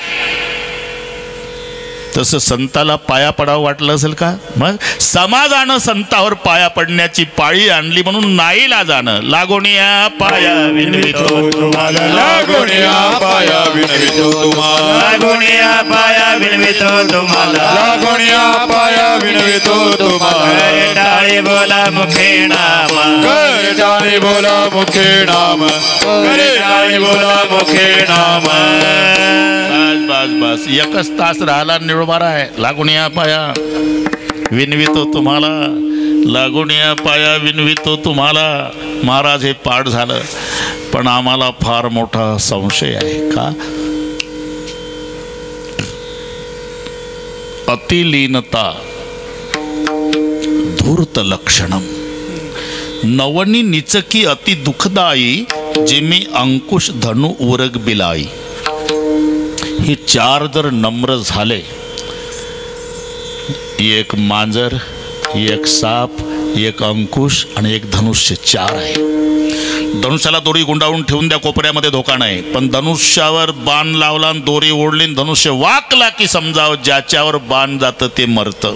तसं संताला पाया पडावं वाटलं असेल का? मग समाजानं संतावर पाया पडण्याची पाळी आणली म्हणून नाईला जाणं लागोनिया पाया विनवितो तुम्हाला लागोनिया पाया विनवितो तुम्हाला लागोनिया पाया विनवितो तुम्हाला लागोनिया पाया विनवितो तुम्हाला टाळी बोला मुखे नाम कर टाळी बोला मुखे नाम कर टाळी बोला मुखे नाम बस बस एकच तास राहिला निळबारा आहे. लागोनिया पाया विनवितो तुम्हाला लागोनिया पाया विनवितो तुम्हाला. महाराज हे पाठ झालं पण आम्हाला फार मोठा संशय आहे. का? अतिलीनता धूर्त लक्षणम नवनी निचकी अति दुःखदायी जिमी अंकुश धनु उरग बिलाई. हे चार जर नम्र झाले, एक मांजर, एक साप, एक अंकुश आणि एक धनुष्य, चार आहे. धनुष्याला दोरी गुंडाळून ठेवून द्या कोपऱ्यामध्ये, धोका नाही. पण धनुष्यावर बाण लावला आणि दोरी ओढली, धनुष्य वाकला की समजावं ज्याच्यावर बाण जातं ते मरतं.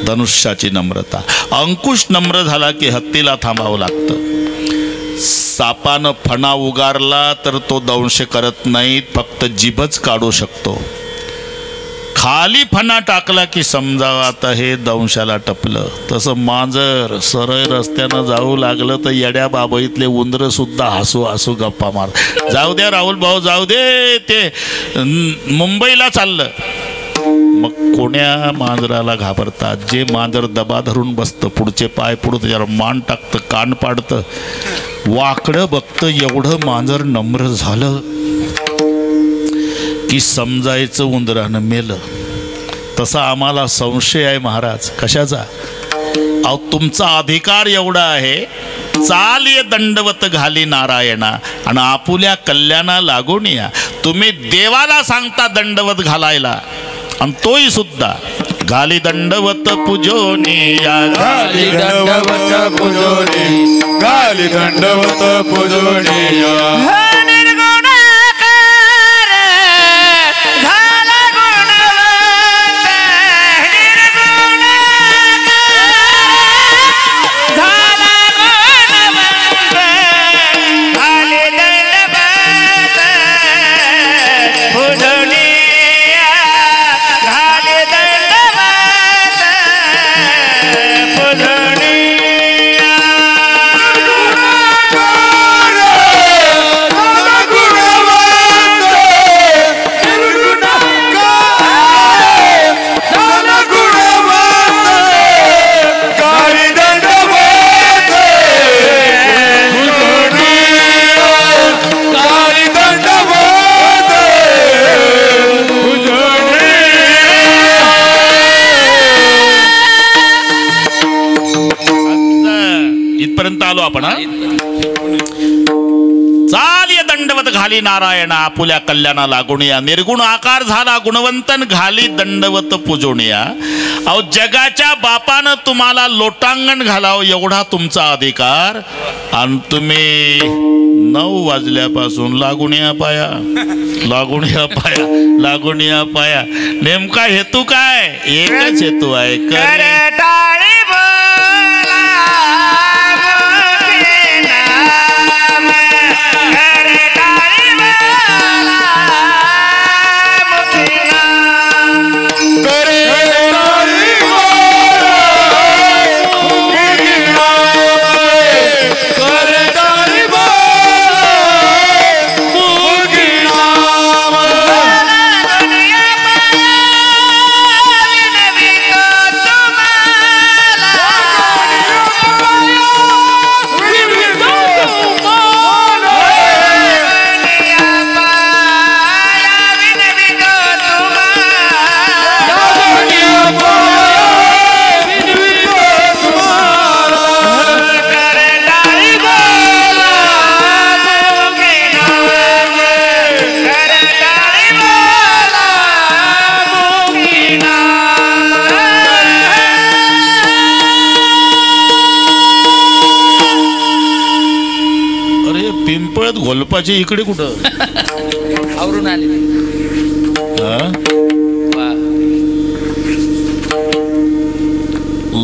धनुष्याची नम्रता. अंकुश नम्र झाला की हत्तीला थांबावं लागतं. सापानं फणा उगारला तर तो दंश करत नाही, फक्त जीभच काढू शकतो. खाली फणा टाकला की समजावं आता हे दंशाला टपलं. तसं मांजर सरळ रस्त्यानं जाऊ लागलं तर येड्या बाबईतले उंदर सुद्धा हसू हसू गप्पा मार. जाऊ द्या राहुल भाऊ जाऊ दे, ते मुंबईला चाललं. मग कोण्या मांजराला घाबरतात? जे मांजर दबा धरून बसतं, पुढचे पाय पुढं त्याच्यावर मान टाकतं, कान पाडतं, वाकडं बघतं. एवढं मांजर नम्र झालं की समजायचं उंदरानं मेलं. तसा आम्हाला संशय आहे महाराज. कशाचा? अहो तुमचा अधिकार एवढा आहे, चाल ये दंडवत घाली नारायणा आणि आपुल्या कल्याणा लागून या. तुम्ही देवाला सांगता दंडवत घालायला आणि तोही सुद्धा घाली दंडवत पूजोनिया गाली दंडवत पूजोनी गाली दंडवत पूजोनिया. आलो आपण. चाल ये दंडवत घाली नारायणा आपुल्या कल्याणा लागुनिया. निर्गुण आकार झाला गुणवंतन घाली दंडवत पूजोनिया. अहो जगाच्या बापानं तुम्हाला लोटांगण घालावं एवढा तुमचा अधिकार आणि तुम्ही 9 वाजल्यापासून लागुनिया पाया लागुनिया पाया लागुनिया पाया. नेमका हेतू काय? एकच हेतू आहे. गोलपाची इकडे कुठं आवरून आले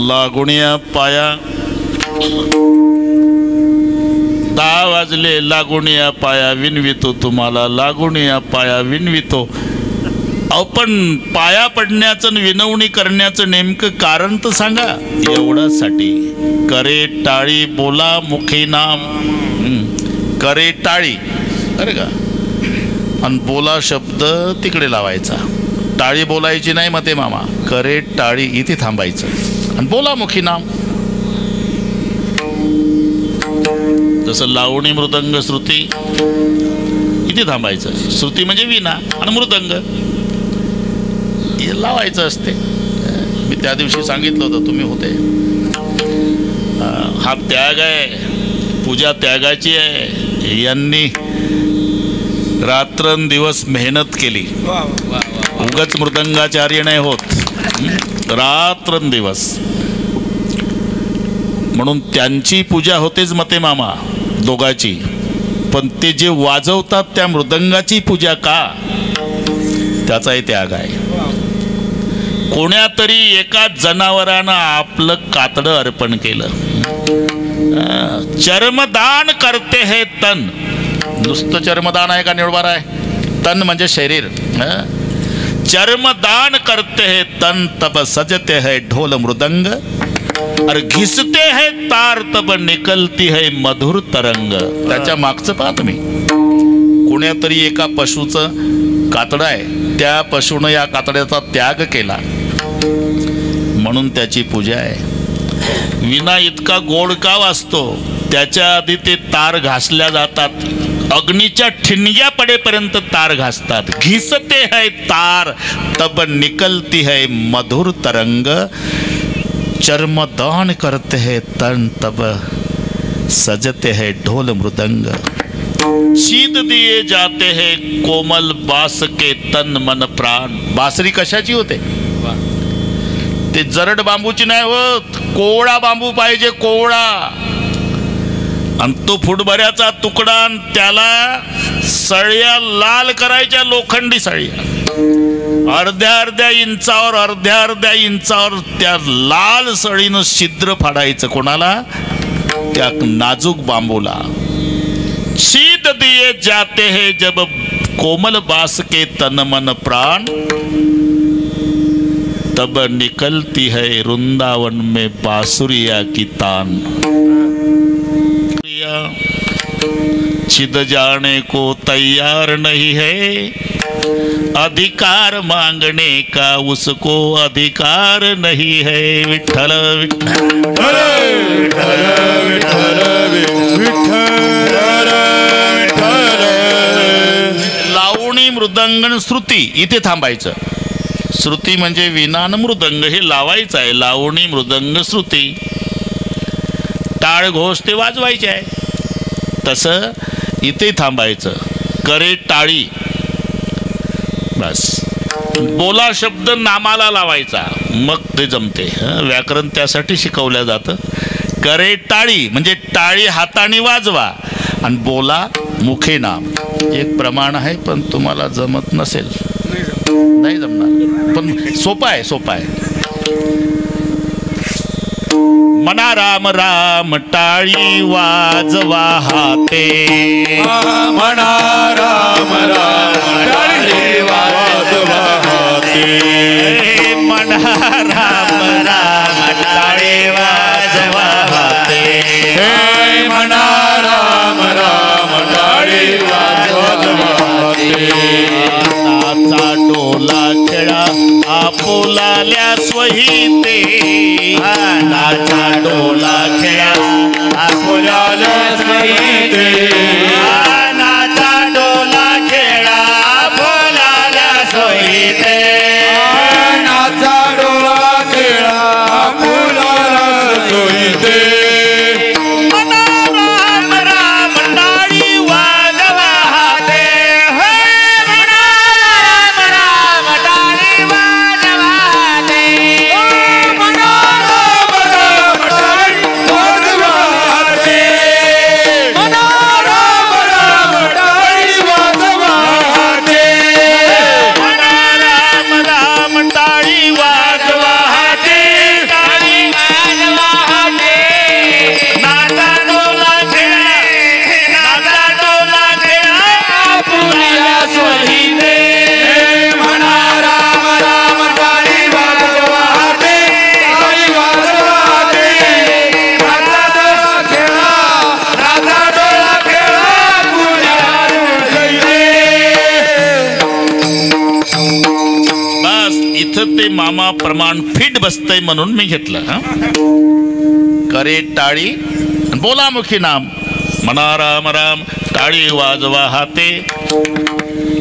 लागुनिया पाया 10 वाजले. लागुनिया पाया विनवितो तुम्हाला, लागुनिया पाया विनवितो. आपण पाया पडण्याचं विनवणी करण्याचं नेमकं कारण तर सांगा. एवढ्यासाठी करे टाळी बोला मुखे नाम. करे टाळी अरे का, आणि बोला शब्द तिकडे लावायचा. टाळी बोलायची नाही मते मामा, करे टाळी इथे थांबायचं आणि बोला मुखी नाम. जसं लावणी मृदंग श्रुती इथे थांबायचं. श्रुती म्हणजे विना आणि मृदंग हे लावायचं असते. मी त्या दिवशी सांगितलं होतं, तुम्ही होते. हा त्याग आहे, पूजा त्यागाची आहे. यांनी रात्रंदिवस मेहनत केली. उगाच मृदंगाचार्य नाही होत, रात्रंदिवस. म्हणून त्यांची पूजा होतेच मते मामा दोघाची. पण ते जे वाजवतात त्या मृदंगाची पूजा का, त्याचाही त्याग आहे. कोण्या तरी एका जनावरानं आपलं कातडं अर्पण केलं. चर्मदान करते हे तन. नुसतं चर्मदान आहे का निळवार आहे? तन म्हणजे शरीर. चर्मदान करते है तन तब सजते है ढोल मृदंग, और घिसते है तार तब निकलती है मधुर तरंग. त्याच्या मागचं पहा तुम्ही. कोण्यातरी एका पशुचं कातडं आहे, त्या पशुनं या कातड्याचा त्याग केला म्हणून त्याची पूजा आहे. विना इतका गोड का वाजतो, त्याच्या आधी ते तार घासल्या जातात. अग्नीच्या ठिणग्या पडेपर्यंत तार घासतात. घिसते है तार तब निकलती है मधुर तरंग, चर्मदान करते हैं तन तब सजते हैं ढोल मृदंग. शीद दिए जाते हैं कोमल बास के तन मन प्राण. बासरी कशाची होते? ते जरड बांबूची नाही होत, कोवळा बांबू पाहिजे, कोवळा. आणि तो फुटभऱ्याचा तुकडा, आणि त्याला सळ्या लाल करायच्या, लोखंडी सळ्या. अर्ध्या इंचावर त्या लाल सळीनं छिद्र फाडायचं. कोणाला? त्या नाजूक बांबूला. शीद दिए जाते हैं जब कोमल बास के तन मन प्राण, तब निकलती है वृंदावन में बांसुरिया की तान. छिद जाने को तैयार नहीं है, अधिकार मांगने का उसको अधिकार नहीं है. विठ्ठल विठ्ठल लावणी मृदंगण श्रुती इथे थांबायचं. श्रुती म्हणजे विनान मृदंग हे लावायचं आहे. लावणी मृदंग श्रुती. टाळ घोष ते वाजवायचे आहे. तसं इथे थांबायचं. करे टाळी बस. बोला शब्द नामाला लावायचा, मग ते जमते. व्याकरण त्यासाठी शिकवलं जातं. करे टाळी म्हणजे टाळी हाताने वाजवा आणि बोला मुखे नाम. एक प्रमाण आहे, पण तुम्हाला जमत नसेल, नाही जमणार, पण सोपा आहे. मना राम राम टाळी वाजवा हाते. मना राम राम टाळी वाजवा हाते. मना राम राम टाळी वाजवा हाते. मना राम राम टाळी वाजवा हाते. नाचा डोला खेळा आपुलाल्या स्वहिते. नाचा डोला खेळा आपुलाल्या स्वहिते. नाचा डोला खेळा आपुलाल्या स्वहिते. नाचा डोला खेळा आपुलाल्या स्वहिते. मना मामा प्रमाण फिट बसतंय म्हणून मी घेतलं. करे टाळी बोला मुखी नाम, म्हणा राम राम, टाळी वाजवा हाते.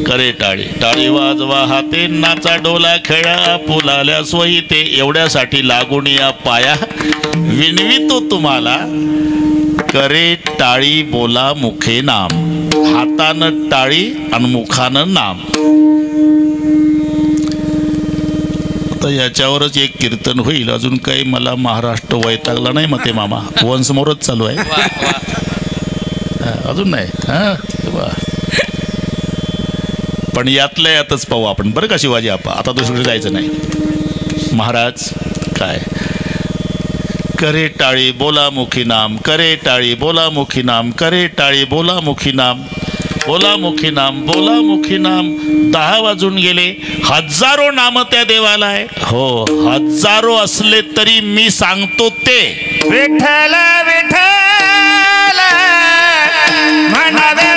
करे टाळी, टाळी वाजवा हाते, नाचा डोला खेळा फुलाल्या सोयीते. एवढ्यासाठी लागून या पाया विनवितो तुम्हाला, करे टाळी बोला मुखे नाम. हातानं टाळी आणि मुखानं नाम. तर याच्यावरच एक कीर्तन होईल. अजून काही मला महाराष्ट्र वैतागला नाही मते मामा, वन्स मोरच चालू आहे. अजून नाही. पण यातल्या यातच पाहू आपण बरं का शिवाजी आपा. आता दुसरीकडे जायचं नाही. महाराज काय, करे टाळी बोला मुखी नाम, करे टाळी बोला मुखी नाम, करे टाळी बोला मुखी नाम, बोला मुखी नाम, बोला मुखी नाम. 10 वाजून गेले. हजारो नाम त्या देवाला आहे. हो, हजारो असले तरी मी सांगतो ते विठ्ठल विठ्ठल म्हणावे.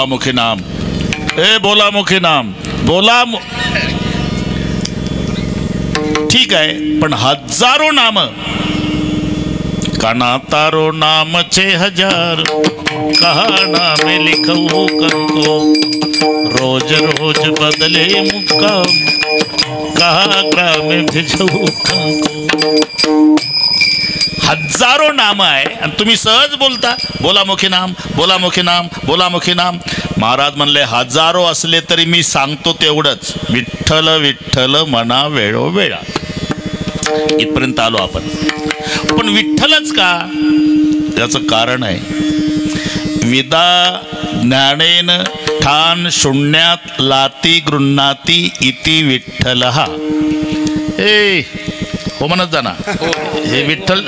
मुखी नाम, ए बोला मुखी नाम, बोला ठीक आहे. पण हजारो नाम, काना तारो नाम 6000, कहा नाम लिखो कंको, रोज रोज बदले मुक्काम, कहा ग्राम भिजवू कंको. हजारो नाम आहे आणि तुम्ही सहज बोलता बोला मुखी नाम, बोला मुखी नाम, बोला मुखी नाम. महाराज म्हणले हजारो असले तरी मी सांगतो तेवढंच, विठ्ठल विठ्ठल म्हणा वेळोवेळा. इथपर्यंत आलो आपण. पण विठ्ठलच का, त्याचं कारण आहे. विदा ज्ञानेन ठाण शून्यात लाती गृह्णाती इति विठ्ठल. ए हो म्हणत जा ना. हे विठ्ठल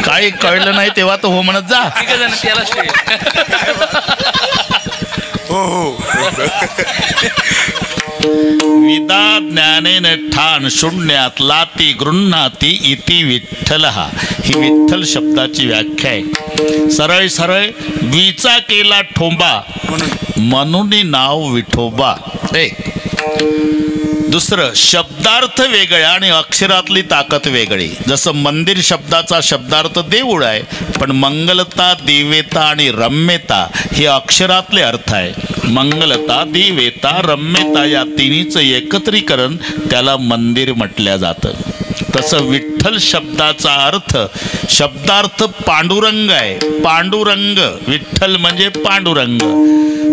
काही कळलं नाही तेव्हा तर हो म्हणत जा. विदा ज्ञानेन ठाण शून्यात लाती गृह्णाती इति विठ्ठल. ही विठ्ठल शब्दाची व्याख्या आहे. सरळ सरळ विचा केला ठोंबा म्हणून नाव विठोबा. दुसरं शब्दार्थ वेगळे आणि अक्षरातली ताकद वेगळी. जसं मंदिर शब्दाचा शब्दार्थ देऊळ आहे, पण मंगलता दिव्यता आणि रम्यता हे अक्षरातले अर्थ आहे. मंगलता दिव्यता रम्यता या तिन्हीचं एकत्रीकरण त्याला मंदिर म्हटलं जातं. तसं विठ्ठल शब्दाचा अर्थ शब्दार्थ पांडुरंग आहे. पांडुरंग विठ्ठल म्हणजे पांडुरंग,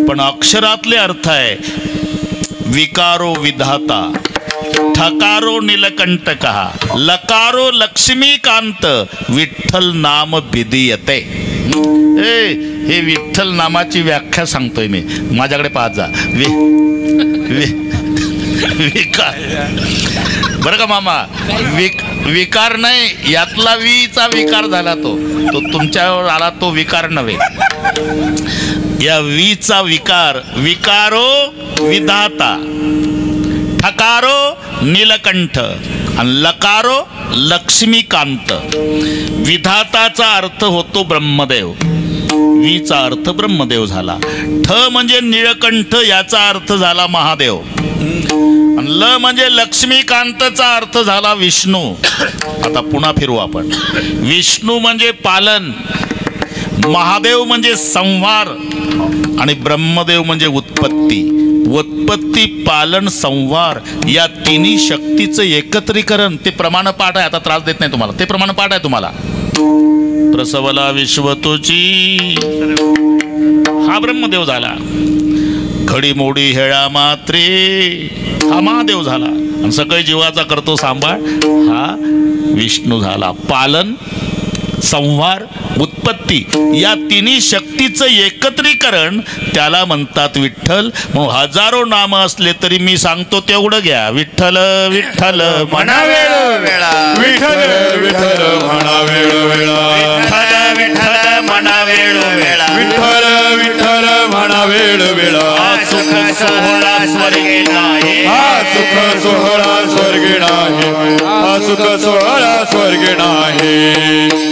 पण अक्षरातले अर्थ आहे विकारो विधाता, ठकारो नीलकंठका, लकारो लक्ष्मीकांत, विठ्ठल नाम विधीयते. हे विठ्ठल नामाची व्याख्या सांगतोय मी. माझ्याकडे पाहत जा. विकार बरं का मामा, विकार नाही, यातला वीचा विकार झाला तो तुमच्यावर आला, तो विकार नव्हे. या वीचा विकार, विकारो विधाता, ठकारो नीलकंठ आणि लकारो लक्ष्मीकांत. विधाताचा अर्थ होतो ब्रह्मदेव, वीचा अर्थ ब्रह्मदेव झाला. ठ म्हणजे निळकंठ, याचा अर्थ झाला महादेव. ल म्हणजे लक्ष्मीकांतचा अर्थ झाला विष्णू. आता पुन्हा फिरू आपण. विष्णू म्हणजे पालन, महादेव म्हणजे संहार आणि ब्रह्मदेव म्हणजे उत्पत्ती. उत्पत्ती, पालन, संहार या तिन्ही शक्तीचं एकत्रीकरण. ते प्रमाणपाठ आहे. आता त्रास देत नाही तुम्हाला, ते प्रमाणपाठ आहे तुम्हाला. प्रसवला विश्वतोची हा ब्रह्मदेव झाला. घडीमोडी हेळा मात्रे हा महादेव झाला. आणि सगळे जीवाचा करतो सांभाळ हा विष्णू झाला. पालन, संहार, उत्पत्ती या तिन्ही शक्तीचं एकत्रीकरण त्याला म्हणतात विठ्ठल. म्हणून हजारो नाम असले तरी मी सांगतो तेवढं घ्या. विठ्ठल विठ्ठल म्हणा वेळ वेळा, विठ्ठल विठ्ठल म्हणा वेळ वेळा, विठ्ठल विठ्ठल म्हणा वेळ वेळा, विठ्ठल विठ्ठल म्हणा वेळ वेळा. सुख सोहळा स्वर्गे नाही, हा सुख सोहळा स्वर्गे नाही, हा सुख सोहळा स्वर्गे नाही.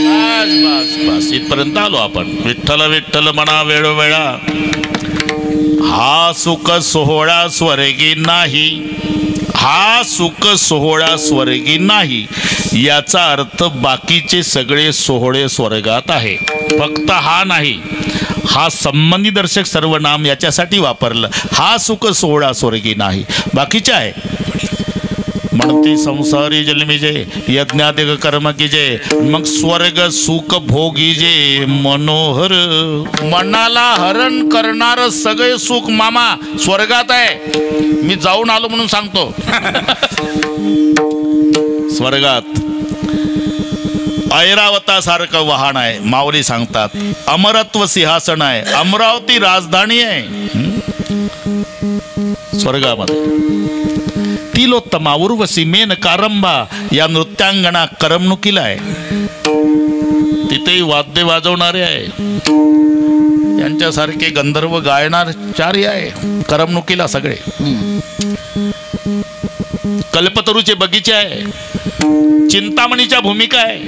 बस बस इथपर्यंत आलो आपण. विठ्ठल विठ्ठल म्हणा वेळोवेळा, हा सुख सोहळा स्वर्गी नाही, हा सुख सोहळा स्वर्गी नाही. याचा अर्थ बाकीचे सगळे सोहळे स्वर्गात आहे, फक्त हा नाही. हा संबंधीदर्शक सर्वनाम याच्यासाठी वापरलं. हा सुख सोहळा स्वर्गी नाही, बाकीचे आहे. म्हणते संसारी जन्मी जे यज्ञादिक कर्म की जे, मग स्वर्ग सुख भोगी जे मनोहर. मनाला हरण करणार सगळे सुख मामा स्वर्गात आहे. मी जाऊन आलो म्हणून सांगतो. स्वर्गात ऐरावतासारखं वाहन आहे, माऊली सांगतात. अमरत्व सिंहासन आहे, अमरावती राजधानी आहे स्वर्गामध्ये. तिलोत्तमा, उर्वशी, मेन, कारंबा या नृत्यांगणा करमणुकीला आहे. तिथेही वाद्य वाजवणारे आहे, यांच्यासारखे गंधर्व गायनाचार्य आहे करमणुकीला सगळे. कल्पतरूचे बगीचे आहे, चिंतामणीच्या भूमिका आहे,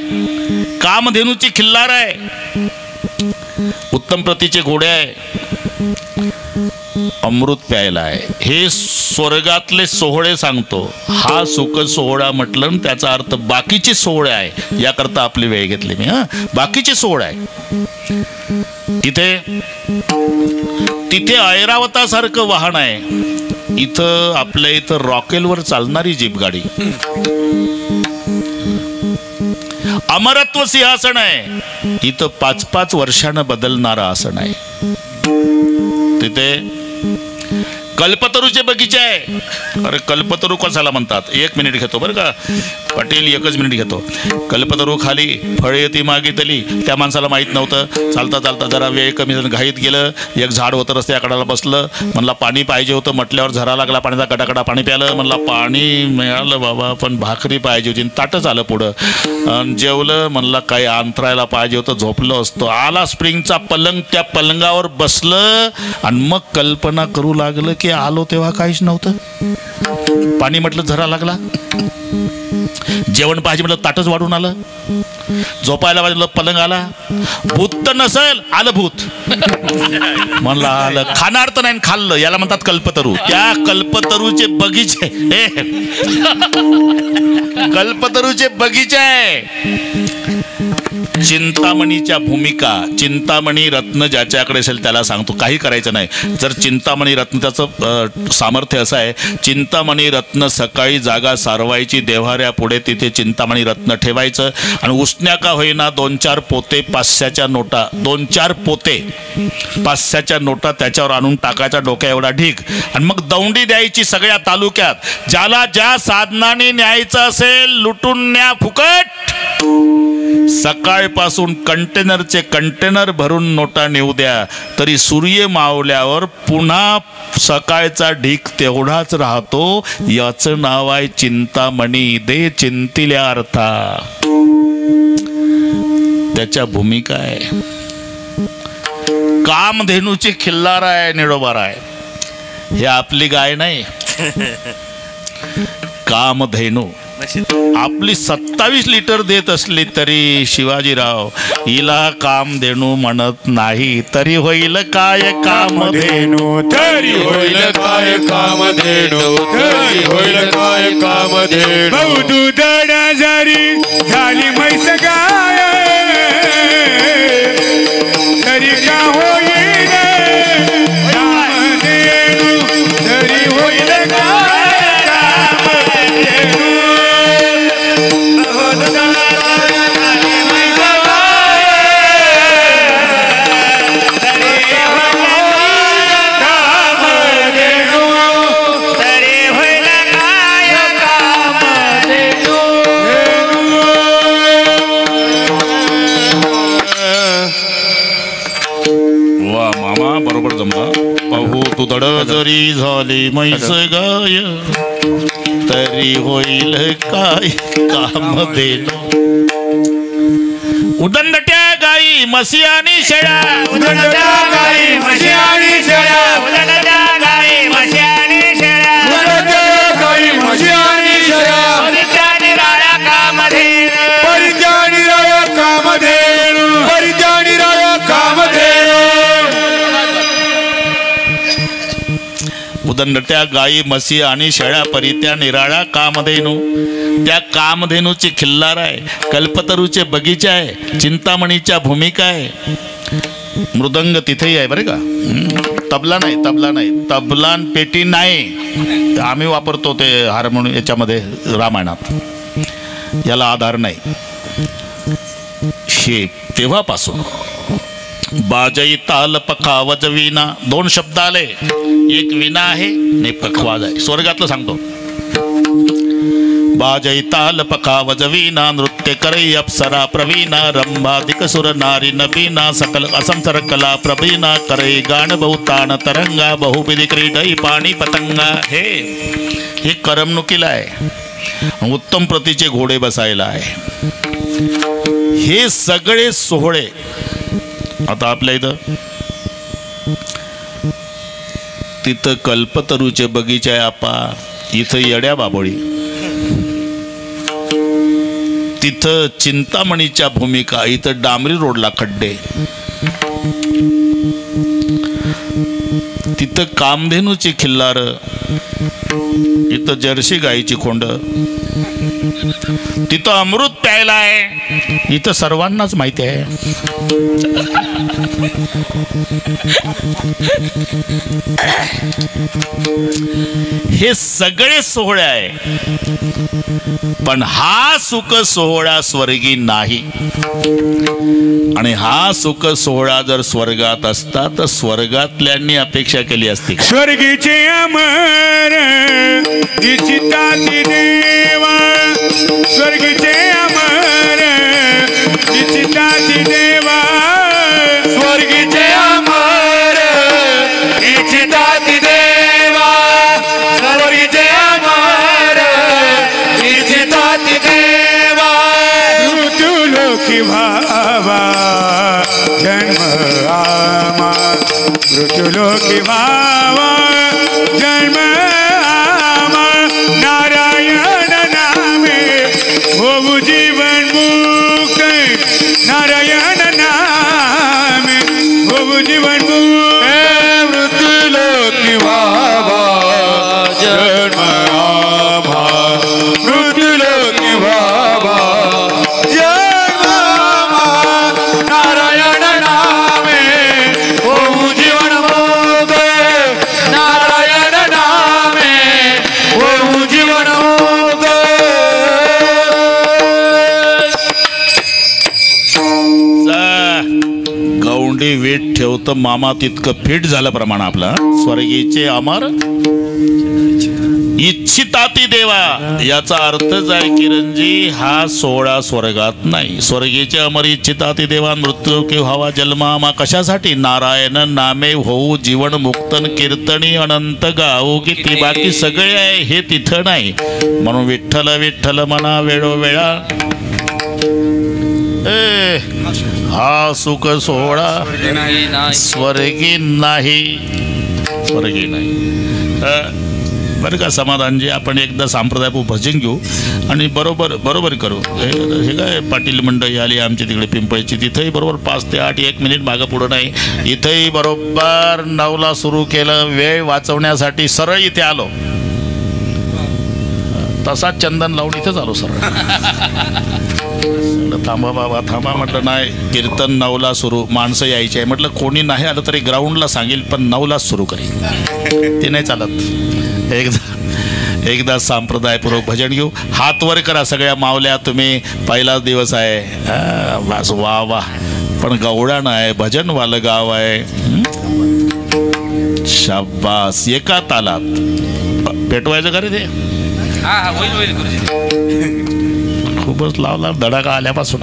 कामधेनूची खिल्लार आहे, उत्तम प्रतीचे घोडे आहे, अमृत प्यायला आहे. हे स्वर्गातले सोहळे सांगतो. हा सुख सोहळा म्हटलं त्याचा अर्थ बाकीचे सोहळे आहे. याकरता आपली वेळ घेतली मी. बाकीचे सोहळे आहे. तिथे ऐरावतासारखं वाहन आहे. इथं आपल्या इथं रॉकेलवर चालणारी जीप गाडी. अमरत्व सिंहासन आहे. इथं 5-5 वर्षानं बदलणारं आसन आहे. तिथे कल्पतरूचे बगीचे आहे. अरे कल्पतरू कशाला म्हणतात? 1 मिनिट घेतो बरं का पाटील, 1च मिनिट घेतो. कल्पतरू खाली फळे येते मागितली. त्या माणसाला माहीत नव्हतं. चालता चालता जरा वेळ कमी घाईत गेलं. एक झाड होतं रस्त्याकडाला बसलं. म्हणला पाणी पाहिजे होतं. म्हटल्यावर झरा लागला पाण्याचा, गडागडा पाणी प्यालं. म्हणला पाणी मिळालं बाबा, पण भाकरी पाहिजे होती. ताटच आलं पुढं. जेवलं. म्हणला काही अंतरायला पाहिजे होतं, झोपलं असतो. आला स्प्रिंगचा पलंग, त्या पलंगावर बसलं आणि मग कल्पना करू लागलं की आलो तेव्हा काहीच नव्हतं. पाणी म्हटलं झरा लागला. जेवण पाहिजे म्हटलं ताटच वाढून आलं. झोपायला पाहिजे पलंग आला. भूत तर नसेल, आलं भूत. म्हणलं आलं. खाणार तर नाही, खाल्लं. याला म्हणतात कल्पतरू. त्या कल्पतरूचे बगीचे, कल्पतरूचे बगीचे आहे. चिंतामणीच्या भूमिका. चिंतामणी रत्न ज्याच्याकडे असेल त्याला सांगतो, काही करायचं नाही. जर चिंतामणी रत्न, त्याचं सामर्थ्य असं आहे, चिंतामणी रत्न सकाळी जागा सारवायची, देव्हाऱ्या पुढे तिथे चिंतामणी रत्न ठेवायचं आणि उसण्या का होईना 2-4 पोते 500च्या नोटा, 2-4 पोते 500च्या नोटा त्याच्यावर आणून टाकायचा, डोक्या एवढा ढीग. आणि मग दौंडी द्यायची सगळ्या तालुक्यात. ज्याला ज्या साधनाने न्यायचं असेल लुटून न्या फुकट. सकाळपासून कंटेनरचे कंटेनर भरून नोटा नेऊ द्या, तरी सूर्य मावल्यावर पुन्हा सकाळचा ढीक तेवढाच राहतो. याचं नाव आहे चिंतामणी. दे चिंतिल्या अर्था. त्याच्या भूमिका आहे. कामधेनूची खिल्लार आहे निडोबार आहे. हे आपली गाय नाही. कामधेनू आपली 27 लिटर देत असली तरी शिवाजीराव हिला कामधेनू म्हणत नाही. तरी होईल काय कामधेनू, तरी होईल काय कामधेनू, तरी होईल काय कामधेनू. दूधडा जरी झाली म्हैस गाय तरी का होईल कामधेनू, तरी होईल काय कामधेनू. बरोबर जमला. पाहू तू दड जरी झाली म्हैस गाय तरी होईल काय कामधेनू. उदंडट्या गाई म्हशी आणि शेळ्या, उदंडट्या गाई म्हशी आणि शेळ्या, उदंडट्या गाई म्हशी आणि शेळ्या, उदंडट्या गाई म्हशी आणि शेळ्या, परित्या निराळ्या कामधेनू, परित्या निराळ्या कामधेनू, परित्या निराळ्या कामधेनू. उदंडट्या गाई म्हशी आणि शेळ्या परित्या निराळ्या कामधेनू. त्या कामधेनूची खिल्लार आहे, कल्पतरूचे बगीचे आहे, चिंतामणीच्या भूमिका आहे. मृदंग तिथेही आहे बरे का. तबला नाही, तबला नाही, तबला पेटी नाही. आम्ही वापरतो ते हार्मोनियम याच्यामध्ये रामायणात. याला आधार नाही. हे तेव्हापासून बाजई ताल पखावज विना 2 शब्द आले. एक विना आहे आणि पखवाज आहे. स्वर्गातलं सांगतो. बाजई ताल पखावज विना नृत्य करई अप्सरा प्रवीणा रंभादिक सुर नारी नबीना सकल असंसर कला प्रवीणा करई गाण बहुतान तरंगा बहुविधी क्रीडई पाणी पतंगा. हे करमणुकीला आहे. उत्तम प्रतीचे घोडे बसायला आहे. हे सगळे सोहळे आता आपल्या इथं तिथं कल्पतरूचे बगीचे आहे आपा. इथं येड्या बाबोळी, तिथं चिंतामणीच्या भूमिका, इथं डांबरी रोडला खड्डे, तिथं कामधेनूची खिल्लार, इथं जर्सी गाईची खोंड, तिथं अमृत प्यायला आहे, इथं सर्वांनाच माहिती आहे. हे सगळे सोहळे आहे. पण हा सुख सोहळा स्वर्गी नाही. आणि हा सुख सोहळा जर स्वर्गात असता तर स्वर्गातल्यांनी अपेक्षा केली असती. स्वर्गीचे अमर निश्चिताती देवा, स्वर्गीचे अमर निश्चिताती देवा, स्वर्गीचे अमर निश्चिताती देवा, स्वर्गीचे अमर निश्चिताती देवा. मृत्युलोकी भावा जन्म आमा, मृत्युलोकी भावा जन्म आमा. नारायण नामे होऊ जीवन मुक्त, नारायण नामे होऊ जीवन मुक्त. मृत्युलोकी व्हावा जन्म आम्हा, मृत्युलोकी व्हावा जन्म आम्हा. नारायण नामे होऊ जीवन मुक्त, नारायण नामे होऊ जीवन मुक्त. गौंडी वेट ठेवतं मामा तितकं फिट झालं प्रमाण आपलं. स्वर्गीचे अमर इच्छिताती देवा, याचा अर्थच आहे किरणजी हा सोहळा स्वर्गात नाही. स्वर्गीचे अमर इच्छिताती देवा, मृत्यू की व्हावा जन्मा. कशासाठी? नारायण नामे होऊ जीवन मुक्तन कीर्तनी अनंत गाऊ किती. बाकी सगळे आहे हे तिथं नाही. म्हणून विठ्ठल विठ्ठल म्हणा वेळोवेळा. हा सुख सोहळा स्वर्गी नाही, स्वर्गी नाही. बरं का समाधानजी, आपण एकदा सांप्रदाय भजन घेऊ आणि बरोबर करू. हे काय पाटील मंडळी आली आमच्या तिकडे पिंपळची, तिथंही बरोबर 5 ते 8 1 मिनिट मागं पुढं नाही. इथंही बरोबर 9ला सुरू केलं. वेळ वाचवण्यासाठी सरळ इथे आलो, तसाच चंदन लावून इथेच आलो सरळ. थांबा बाबा थांबा म्हटलं. नाही, कीर्तन 9ला सुरू, माणसं यायची आहे म्हटलं. कोणी नाही आलं तरी ग्राउंडला सांगेल, पण 9लाच सुरू करेल, ते नाही चालत. एकदा सांप्रदायपूर्वक भजन घेऊ. हात वर करा सगळ्या मावल्या, तुम्ही पहिलाच दिवस आहे. बस वा वा. पण गवळण आहे, भजनवालं गाव आहे. शाबास. एका तालात पेटवायचं का रे ते? खूपच लावला धडाका आल्यापासून.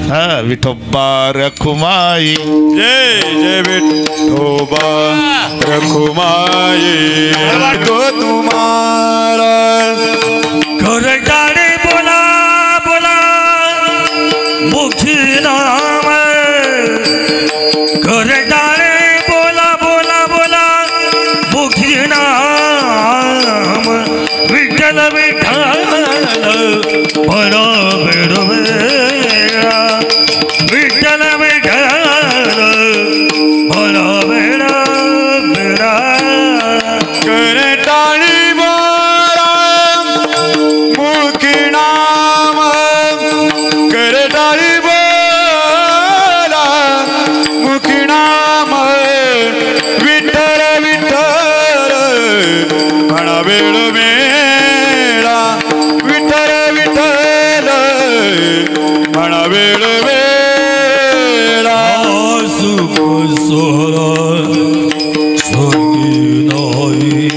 हा, विठोबा रखुमाई, जय जय विठोबा रखुमाई. तो तुम्हारा घरटाळे बोला बोला मुखी नाम, घरटाळे बोला बोला बोला मुखी नाम. विठ्ठल विठ्ठल भला वेडवेळा, विठ्ठल विठ्ठल भला वेडा वेडा. करटाळी बोला मुखी नाम, करटाळी बोला मुखी नाम. विठ्ठल विठ्ठल म्हणा वेळ वेळा, विठ्ठल विठ्ठल म्हणा वेळ वेळा. सुख सोहळा स्वर्गी नाही.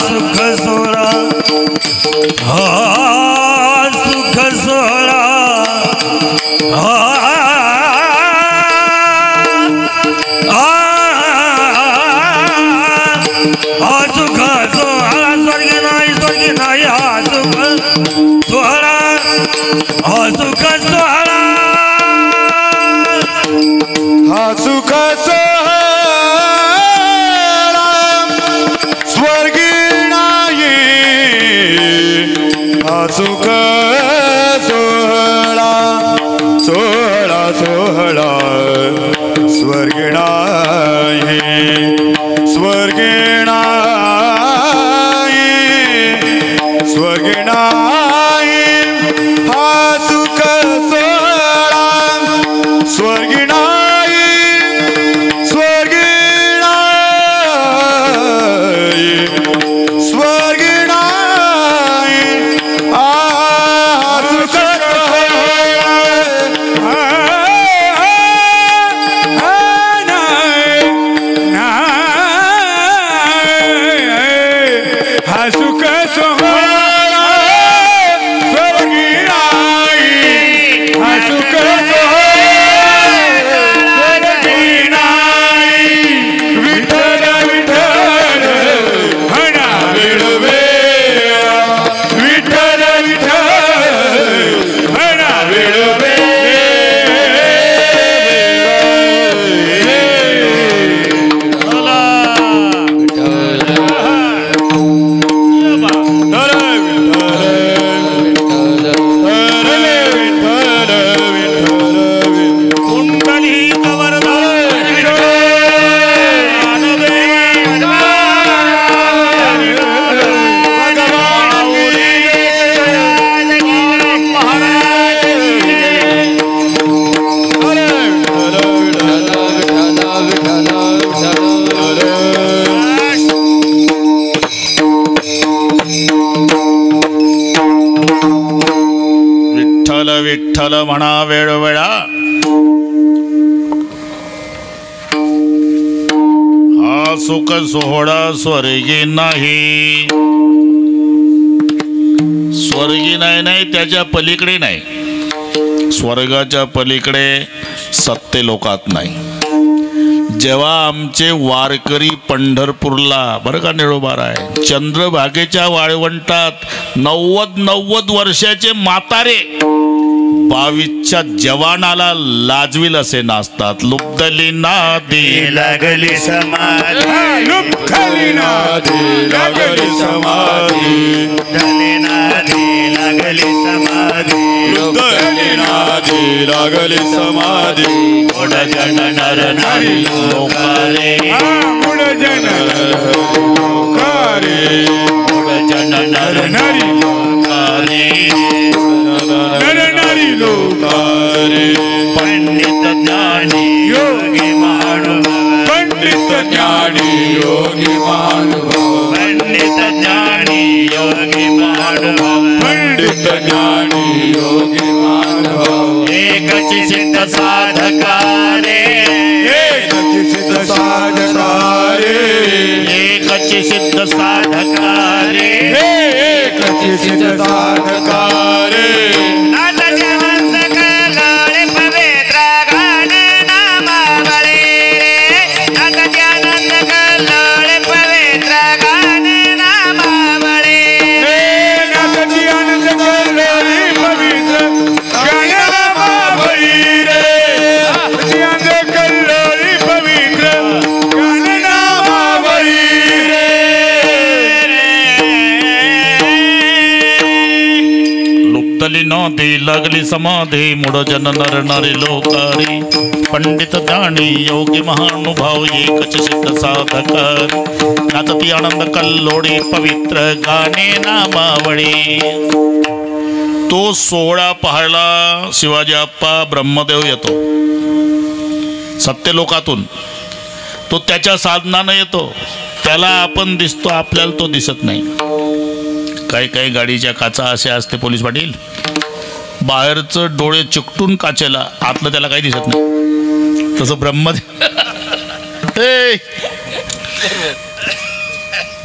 सुख सोहळा, सुख सोहळा. सुख सोहळा स्वर्गी नाही, स्वर्गी नाही. सुख सोहळा, सुख सोहळा. हा सुख सोहळा स्वर्गी नाही. हा सुख सोहळा सोहळा सोहळा स्वर्गी नाही, स्वर्गी नाही, स्वर्गी नाही. हा सुख सोहळा स्वर्गी नाही, स्वर्गी नाही, स्वर्गी नाही. सुख हा सुख सोहळा स्वर्गी नाही, हा सुख विठ्ठल म्हणा वेळोवेळा. हा सुख सोहळा स्वर्गी नाही, स्वर्गी नाही, नाही त्याच्या पलीकडे नाही. स्वर्गाच्या पलीकडे सत्य लोकात नाही. जेव्हा आमचे वारकरी पंढरपूरला बरं का निळोबार आहे चंद्रभागेच्या वाळवंटात 90 वर्षाचे म्हातारे 22च्या जवानाला लाजविल असे नाचतात. लुब्धली नादी लागली समाधी लुब्धली नादी लागली समाधी लुब्धली नादी लागली समाधी लुब्धली नादी लागली समाधी गोड जन नर नारी लोकारे मूळ जन लोकारे गोड जन नर नारी लोकारे नर नारी लोकारे पंडित ज्ञानी योगी महानुभाव पंडित ज्ञानी योगी महानुभाव पंडित ज्ञानी योगी महानुभाव पंडित ज्ञानी योगी महानुभाव एकची सिद्ध साधकारे सिद्ध साधकारे एकची सिद्ध साधकारे सिद्ध साधकारे नाथानंद कलोळे पवित्र गाणे नामावळे नाथानंद कलोळे पवित्र गाणे नामावळे नाथाची आनंद कलोळी पवित्र गाणे नामावळी रे नाथाची आनंद कलोळी पवित्र गाणे नामावळी लुप्तली नदी लागली समाधी मूढ जन नर नारी लोकारी पंडित ज्ञानी योगी महानुभाव एकच सिद्ध साधकर नाचती आनंद कल्लोळी पवित्र गाणे नामावळी. तो सोहळा पाहायला शिवाजी आप्पा ब्रह्मदेव येतो सत्यलोकातून. तो त्याच्या साधनानं येतो. त्याला आपण दिसतो आपल्याला तो दिसत नाही. काही गाडीच्या काचा असे असते पोलीस पाटील बाहेरचं डोळे चिकटून काचेला आतलं त्याला काही दिसत नाही. तसं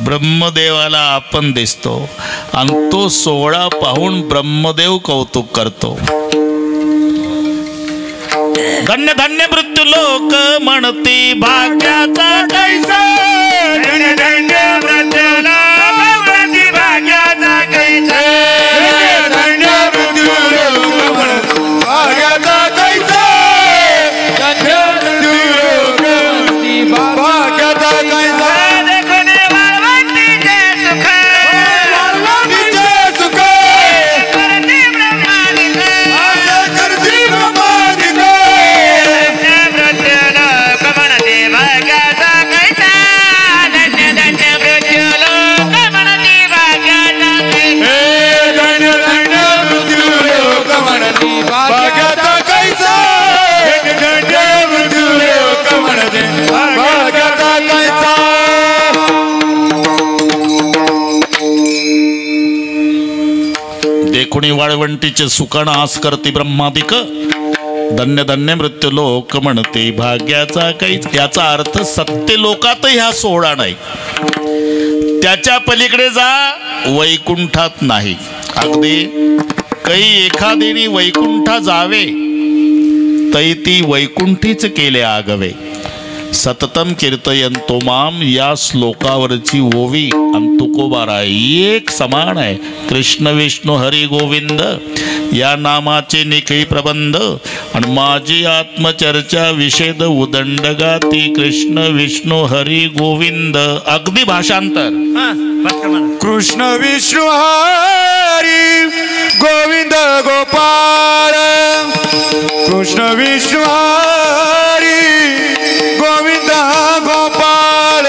ब्रह्मदेवाला आपण दिसतो आणि तो सोहळा पाहून ब्रह्मदेव कौतुक करतो. धन्य धन्य मृत्यू लोक म्हणती भाग्याचा कैसा धन्य धन्य मृत्यू लोक म्हणती भाग्याचा कैसा धन्य मृत्यू लोक भाग्याचा कैसा धन्य मृत्यू लोक भाग्याचा कैसा देखून वाळवंटीचे सुख वाळवंटीचे सुख करती ब्रह्मादिक आशा करती ब्रह्मादिक धन्य मृत्यू लोक म्हणती भाग्याचा कैसा धन्य धन्य मृत्यू लोक म्हणती भाग्याचा कैसा धन्य धन्य मृत्यू लोक म्हणती भाग्याचा कैसा धन्य मृत्यू लोक म्हणते भाग्याचा कैसा. देखुणी वाळवंटीचे सुकाण आस करती ब्रह्मादिक धन्य धन्य मृत्यू लोक म्हणते भाग्याचा काही. याचा अर्थ सत्य लोकात ह्या सोहळा नाही. त्याच्या पलीकडे जा वैकुंठात नाही. अगदी काही एखादीने वैकुंठा जावे तै ती वैकुंठीच केले आगवे. सततम कीर्तयंतो माम या श्लोकावरची ओवी आणि तुकोबारा एक समान आहे. कृष्ण विष्णू हरी गोविंद या नामाचे निखळी प्रबंध आणि माझी आत्मचर्चा विषेद उदंड गाती कृष्ण विष्णू हरी गोविंद. अगदी भाषांतर कृष्ण विष्णू हरी गोविंद गोपाळ कृष्ण विष्णू हरी गोविंद गोपाळ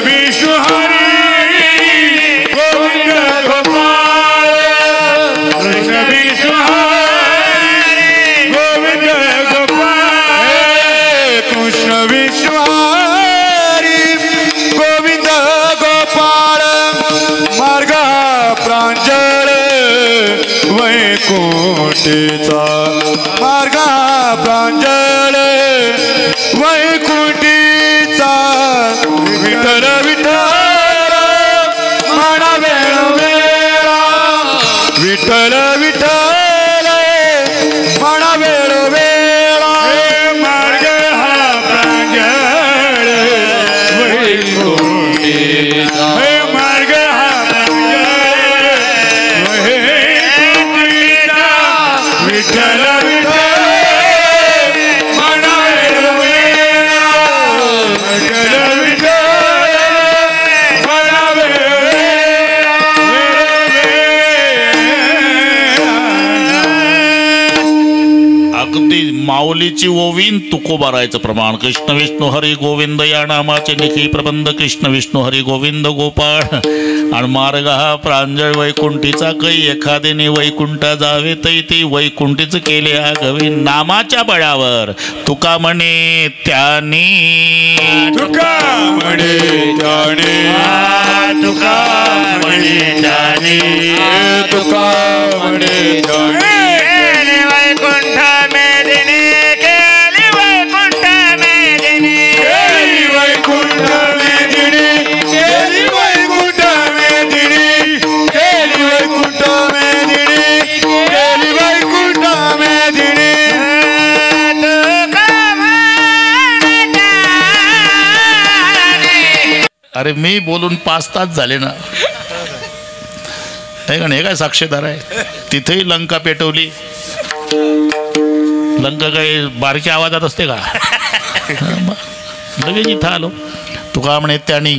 विष्णु हरी गोविंद गोपाळ कृष्ण विष्णु हरी गोविंद गोपाळ कृष्ण विष्णू हरी गोविंद गोपाळ मार्ग प्रांजळ वैकुंठीचा मार्ग प्रांजळ वैकुंठीचा विठ्ठल विठ्ठल म्हणा वेळ वेळा विठ्ठल विठ्ठल म्हणा वेळ वेळा माऊलीची ओवीन तुकोबारायचं प्रमाण. कृष्ण विष्णू हरी गोविंद या नामाचे निखी प्रबंध. कृष्ण विष्णू हरी गोविंद गोपाळ. आणि मार्ग हा प्रांजळ वैकुंठीचा कै. एखाद्याने वैकुंठा जावे तै ते वैकुंठीच केले आगवे. नामाच्या बळावर तुका म्हणे त्याने. तुका म्हणे त्याने. तुका म्हणे त्याने. तुका म्हणे त्याने. केली वैकुंठ मेदिनी. केली वैकुंठ मेदिनी. केली वैकुंठ मेदिनी. केली वैकुंठ मेदिनी. केली वैकुंठ मेदिनी. केली वैकुंठ मेदिनी. तुका म्हणे त्याने. अरे मी बोलून 5 तास झाले ना. नाही का नाही, काय साक्षीदार आहे. तिथेही लंका पेटवली. लंका काही बारक्या आवाजात असते का? लगेच इथं आलो. तुका म्हणे त्यांनी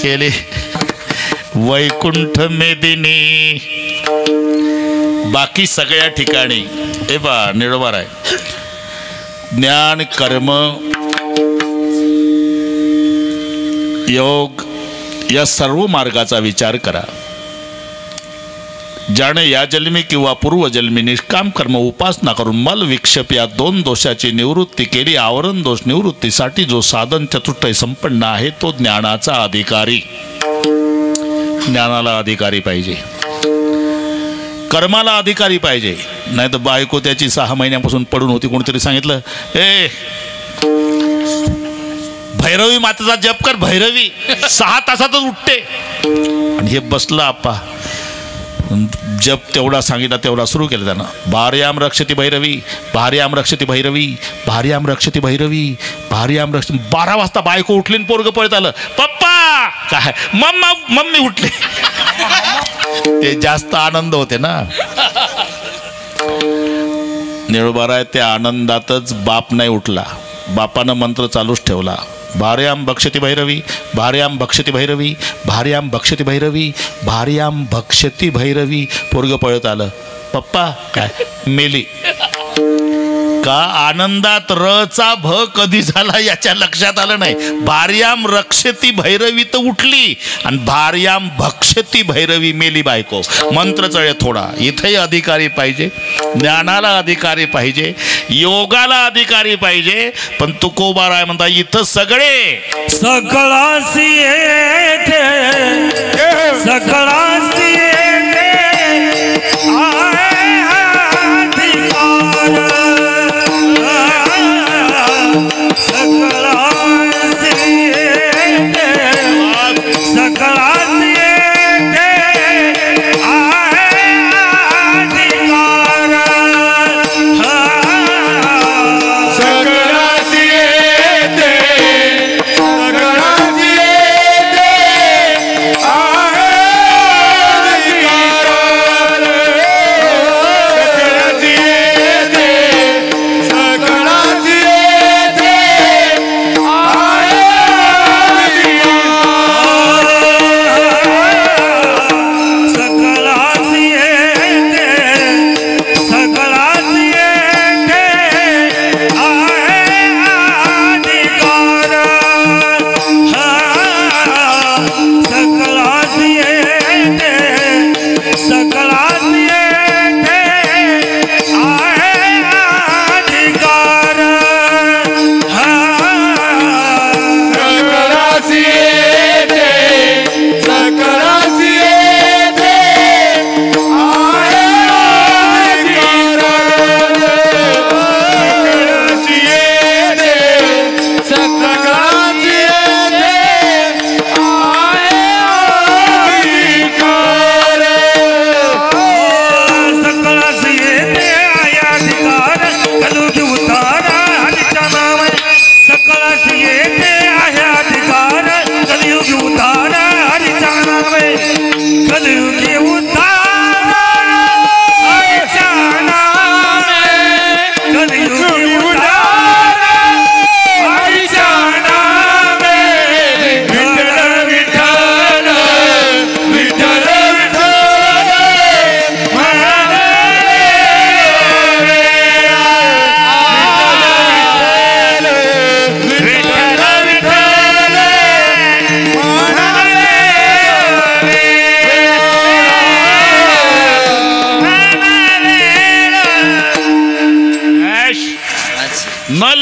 केले वैकुंठ मेदिनी. बाकी सगळ्या ठिकाणी हे पहा निळोबार आहे. ज्ञान कर्म योग या सर्व मार्गाचा विचार करा. ज्याने या जन्मी किंवा पूर्वजन्मी निष्काम कर्म उपासना करून मल विक्षेप या 2 दोषाची निवृत्ती केली. आवरण दोष निवृत्तीसाठी जो साधन चतुष्टय संपन्न आहे तो ज्ञानाचा अधिकारी. ज्ञानाला अधिकारी पाहिजे. कर्माला अधिकारी पाहिजे. नाही तर बायको त्याची 6 महिन्यापासून पडून होती. कोणीतरी सांगितलं ए भैरवी मातेचा जप कर. भैरवी 6 तासातच उठते. आणि हे बसला आप्पा. जप तेवढा सांगितला तेवढा सुरू केलं त्यानं. भार्याम रक्षती भैरवी. भार्याम रक्षती भैरवी. भार्याम रक्षती भैरवी. भार्याम रक्षती. 12 वाजता बायको उठली आणि पोरगं पळत आलं. पप्पा काय मम्मी उठले. ते जास्त आनंद होते ना. निळोबारा आहे त्या आनंदातच बाप नाही उठला. बापानं मंत्र चालूच ठेवला. भार्याम भक्षती भैरवी. भार्याम भक्षती भैरवी. भार्याम भक्षती भैरवी. भार्याम भक्षती भैरवी. पोरगं पळत आलं. पप्पा काय मेली. का आनंदात रचा भ कधी झाला याच्या लक्षात आलं नाही. भार्याम रक्षती भैरवी तर उठली आणि भार्याम भक्षती भैरवी मेली बायको. मंत्र चळे थोडा. इथेही अधिकारी पाहिजे. ज्ञानाला अधिकारी पाहिजे. योगाला अधिकारी पाहिजे. पण तुकोबाराय म्हणता इथं सगळे सकळासी येथे सकळासी येथे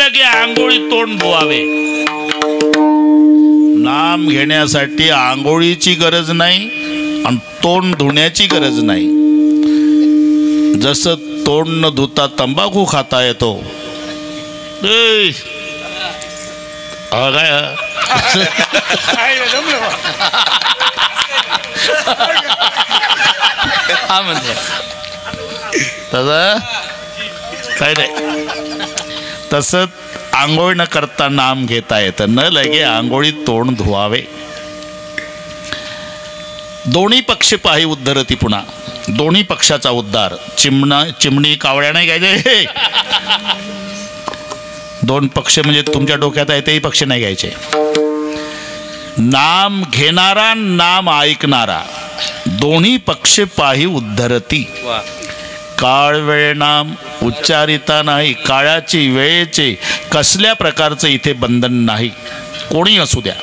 लगे आंघोळी तोंड धुवावे. नाम घेण्यासाठी आंघोळीची गरज नाही आणि तोंड धुण्याची गरज नाही. जसं तोंड न धुता तंबाखू खाता येतो. हा म्हणजे तसं काय नाही. तसं आंघोळ न करता नाम घेता येतं. न लगे आंघोळीत तोंड धुवावे. दोन्ही पक्ष पाही उद्धरती. पुन्हा दोन्ही पक्षाचा उद्धार. चिमणी कावळ्या नाही घ्यायचे. दोन पक्ष म्हणजे तुमच्या डोक्यात आहे तेही पक्ष नाही घ्यायचे. नाम घेणारा नाम ऐकणारा दोन्ही पक्ष पाही उद्धरती. काळ वेळ नाम उच्चारिता नाही. काळाची वेळेचे कसल्या प्रकारचं इथे बंधन नाही. कोणी असू द्या,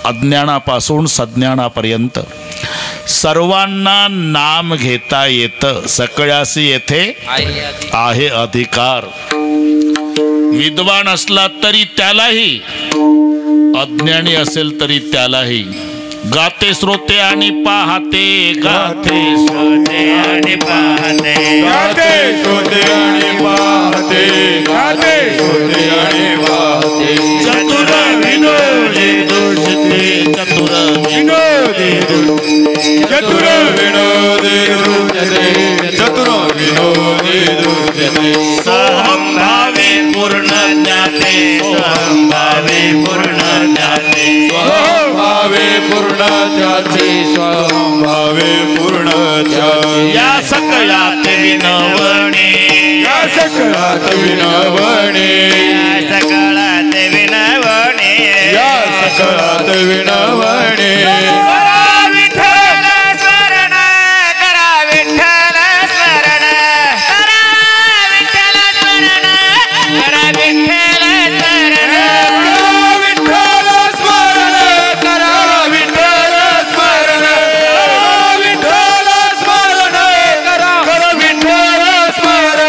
अज्ञानापासून सज्ञानापर्यंत सर्वांना नाम घेता येतं. सगळ्यासी येथे आहे अधिकार. विद्वान असला तरी त्यालाही, अज्ञानी असेल तरी त्यालाही. गाते श्रोते आणि पाहते. गाते श्रोते आणि पाहते. गाते श्रोते आणि पाहते. गाते श्रोते आणि पाहते. चतुर विनोदी दुष्टे. चतुर विनोदी चतुर विनोदी दुर्जते. चतुर विनोदी दुर्जते. सोहम भावे पूर्ण ज्ञाते. सोहम भावे पूर्ण ज्ञाते. स्वहं भावे पूर्ण त्याचे. स्वहं भावे पूर्ण त्याचे. या सकळात विनवणे. या सकळात विनवणे. सकळात विनवणे. या सकळात विनवणे. करा विठ्ठल स्मरण. करा विठ्ठल स्मरण. करा विठ्ठल स्मरण. करा विठ्ठल स्मरण. विठ्ठल स्मरण. करा विठ्ठल स्मरण. विठ्ठल स्मरण. करा विठ्ठल स्मरण.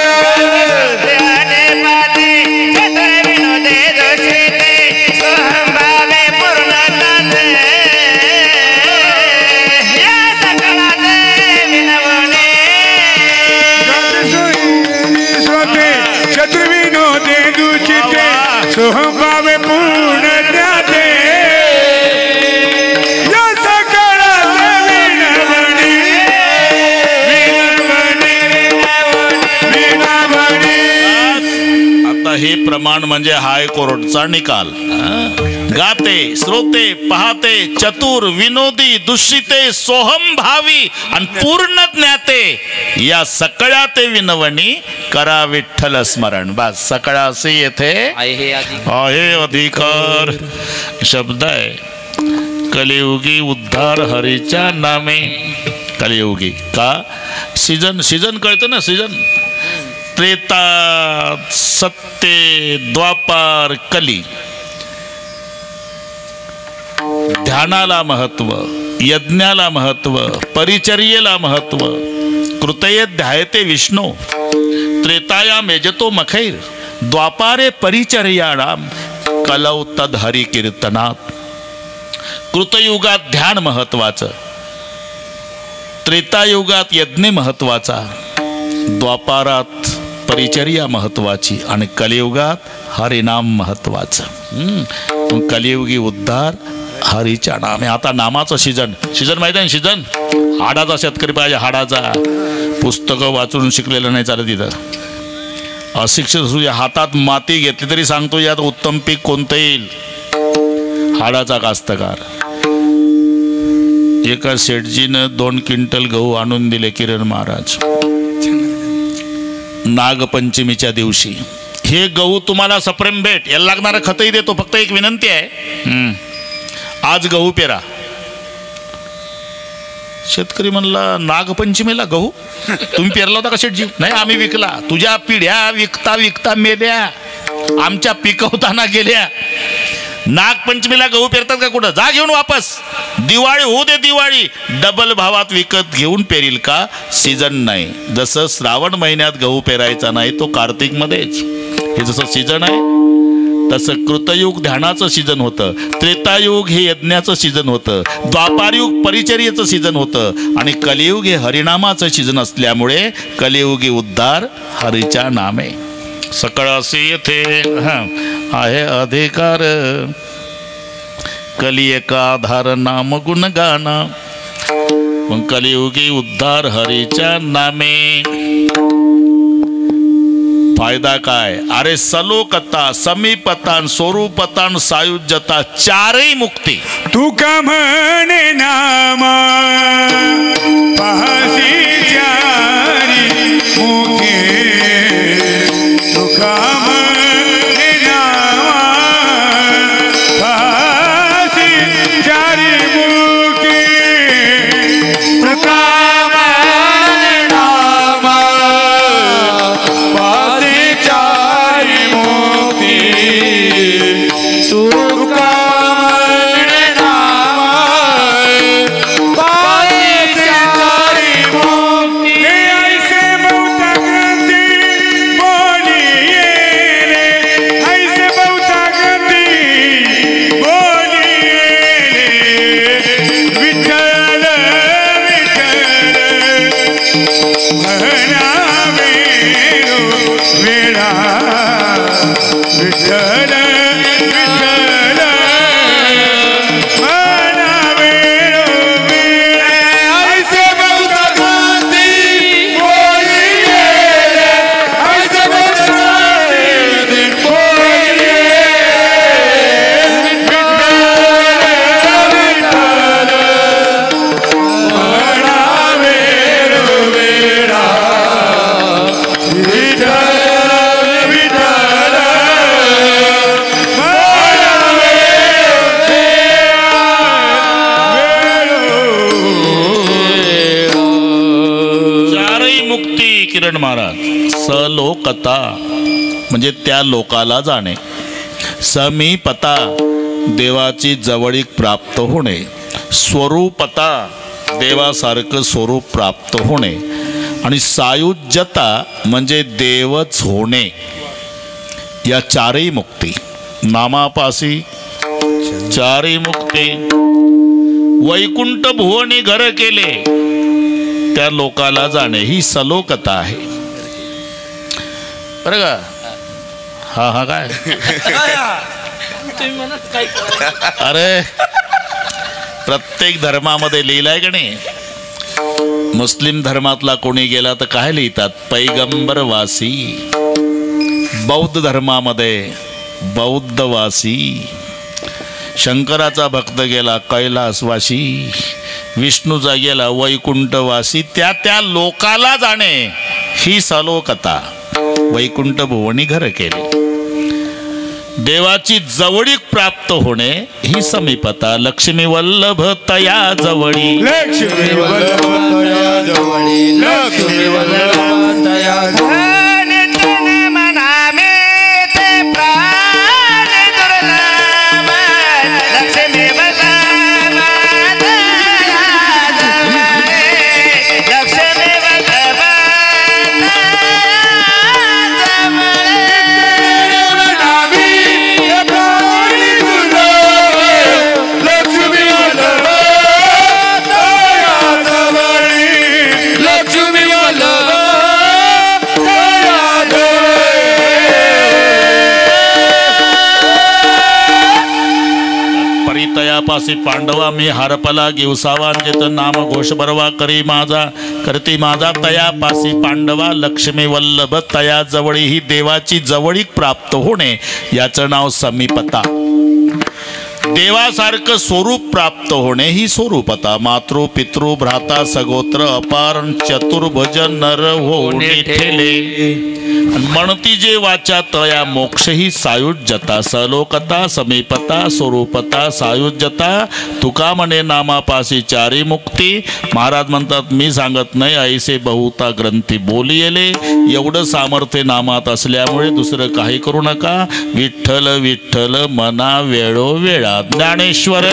ध्याने पाते चतुर विनोदे दुष्टे. सोहम भावे पूर्ण ताते. या सकळात विनवणे. चतुर्विनोदे दुचिते. सोहम भावे पूर्ण ज्ञाते. या सकळात विनवणे. विनवणे. आता हे प्रमाण म्हणजे हायकोर्टचा निकाल. गाते श्रोते पाहते. चतुर विनोदी दुष्टिते. सोहम भावी आणि पूर्ण ज्ञाते. या सकळ्या ते विनवणी. करा विठ्ठल स्मरण. बस सकळासी येथे आहे अधिकार. शब्द आहे. कलियुगी उद्धार हरीच्या नामे. कलियुगी का सीजन कळतं ना. सीजन त्रेता सत्य द्वापार कली. ध्यानाला महत्व, यज्ञाला महत्व, परिचर्येला महत्व. कृतये ध्यायते विष्णू. त्रेताया मेजतो मखैर. द्वापारे परिचर्याणाम. कलौ तद हरी कीर्तनात. कृतयुगात ध्यान महत्वाचं. त्रेतायुगात यज्ञ महत्वाचा. द्वापारात परिचर्या महत्वाची. आणि कलियुगात हरिनाम महत्वाचं. कलियुगी उद्धार हरीच्या नामे. आता नामाचं सीजन माहिती आहे. सीजन हाडाचा शेतकरी पाहिजे. हाडाचा. पुस्तकं वाचून शिकलेलं नाही चालत तिथं. अशिक्षित असू हातात माती घेतली तरी सांगतो यात उत्तम पीक कोणतं येईल. हाडाचा कास्तकार. एका शेठजीनं 2 क्विंटल गहू आणून दिले किरण महाराज नागपंचमीच्या दिवशी. हे गहू तुम्हाला सप्रेम भेट. याला लागणारं खतही देतो. फक्त एक विनंती आहे, आज गहू पेरा. शेतकरी म्हणला नागपंचमीला गहू तुम्ही पेरला होता का शेठजी? नाही, आम्ही विकला. तुझ्या पिढ्या विकता विकता मेल्या, आमच्या पिकवताना गेल्या. नागपंचमीला गहू पेरतात का कुठं? जा घेऊन वापस. दिवाळी होऊ दे, दिवाळी डबल भावात विकत घेऊन पेरील का? सीजन नाही. जसं श्रावण महिन्यात गहू पेरायचा नाही तो कार्तिक मध्येच. हे जसं सीजन आहे तसं कृतयुग ध्यानाचं सीजन होतं, त्रेतायुग हे यज्ञाचं सीजन होतं, द्वापारयुग परिचर्येचं सीजन होतं आणि कलियुग हे हरिनामाचं सीजन असल्यामुळे कलियुगी उद्धार हरीच्या नामे. सकळ असे येथे आहे अधिकार, कलिएका आधार नाम गुण गाना. मग कलियुगी उद्धार हरीच्या नामे. फायदा काय? अरे सलोकता, समीपता, स्वरूपता, सायुज्यता, चारही मुक्ती. तुका म्हणे नामा पाहसी चारी मुखे, तुका म्हणे नामा पाहसी चारी मुखे, तुका महाराज. सलोकता म्हणजे त्या लोकाला जाणे, समीपता देवाची जवळीक प्राप्त होणे, स्वरूपता देवासारखं स्वरूप प्राप्त होणे आणि सायुज्यता म्हणजे देवच होणे. या चारही मुक्ती नामापासी चारही मुक्ती. वैकुंठ भुवनी घर केले त्या लोकाला जाणे ही सलोकता आहे. बरं का? हा काय अरे प्रत्येक धर्मामध्ये लिहिलाय का नाही? मुस्लिम धर्मातला कोणी गेला तर काय लिहितात? पैगंबरवासी. बौद्ध धर्मामध्ये बौद्धवासी. शंकराचा भक्त गेला कैलासवासी, विष्णूचा गेला वैकुंठवासी. त्या त्या लोकाला जाणे ही सलोकता. वैकुंठ भुवनी घर केले देवाची जवळीक प्राप्त होणे ही समीपता. लक्ष्मी वल्लभ तया जवळी, लक्ष्मी वल्लभ तया जवळी, लक्ष्मी वल्लभ तया जवळी. पासी पांडवा मी हारपला गिवसावा जित नाम घोष बरवा करी माझा करती माझा. तया पासी पांडवा लक्ष्मी वल्लभ तया जवळी ही देवाची जवळीक प्राप्त होणे याचं नाव समीपता. देवासारखं स्वरूप प्राप्त होणे ही स्वरूपता. मातृ पितृ भ्राता सगोत्र अपार चतुर्भुज नर होणे ठेले म्हणती जे वाचा तया मोक्ष ही सायुज्यता. सलोकता समीपता स्वरूपता सायुज्यता. तुका म्हणे नामापासी चारी मुक्ती. महाराज म्हणतात मी सांगत नाही ऐसे बहुता ग्रंथी बोली येले. एवढं सामर्थ्य नामात असल्यामुळे दुसरं काही करू नका. विठ्ठल विठ्ठल मना वेळोवेळा. ज्ञानेश्वर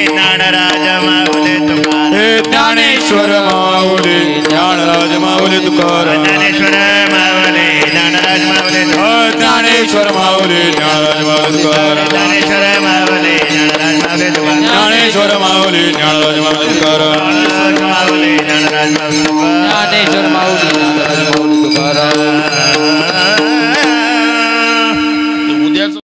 ज्ञानराज माऊली तुकाराम. ज्ञानेश्वर माऊली ज्ञानराज माऊली तुकाराम. ज्ञानेश्वर माऊली ज्ञानराज माऊली ज्ञानेश्वर माऊली ज्ञानराज माऊली तुकाराम ज्ञानेश्वर माऊली ज्ञानराज माऊली तुकाराम ज्ञानेश्वर माऊली ज्ञानराज माऊली तुकाराम माऊली ज्ञानराज माऊली ज्ञानेश्वर माऊली ज्ञानराज माऊली तुकाराम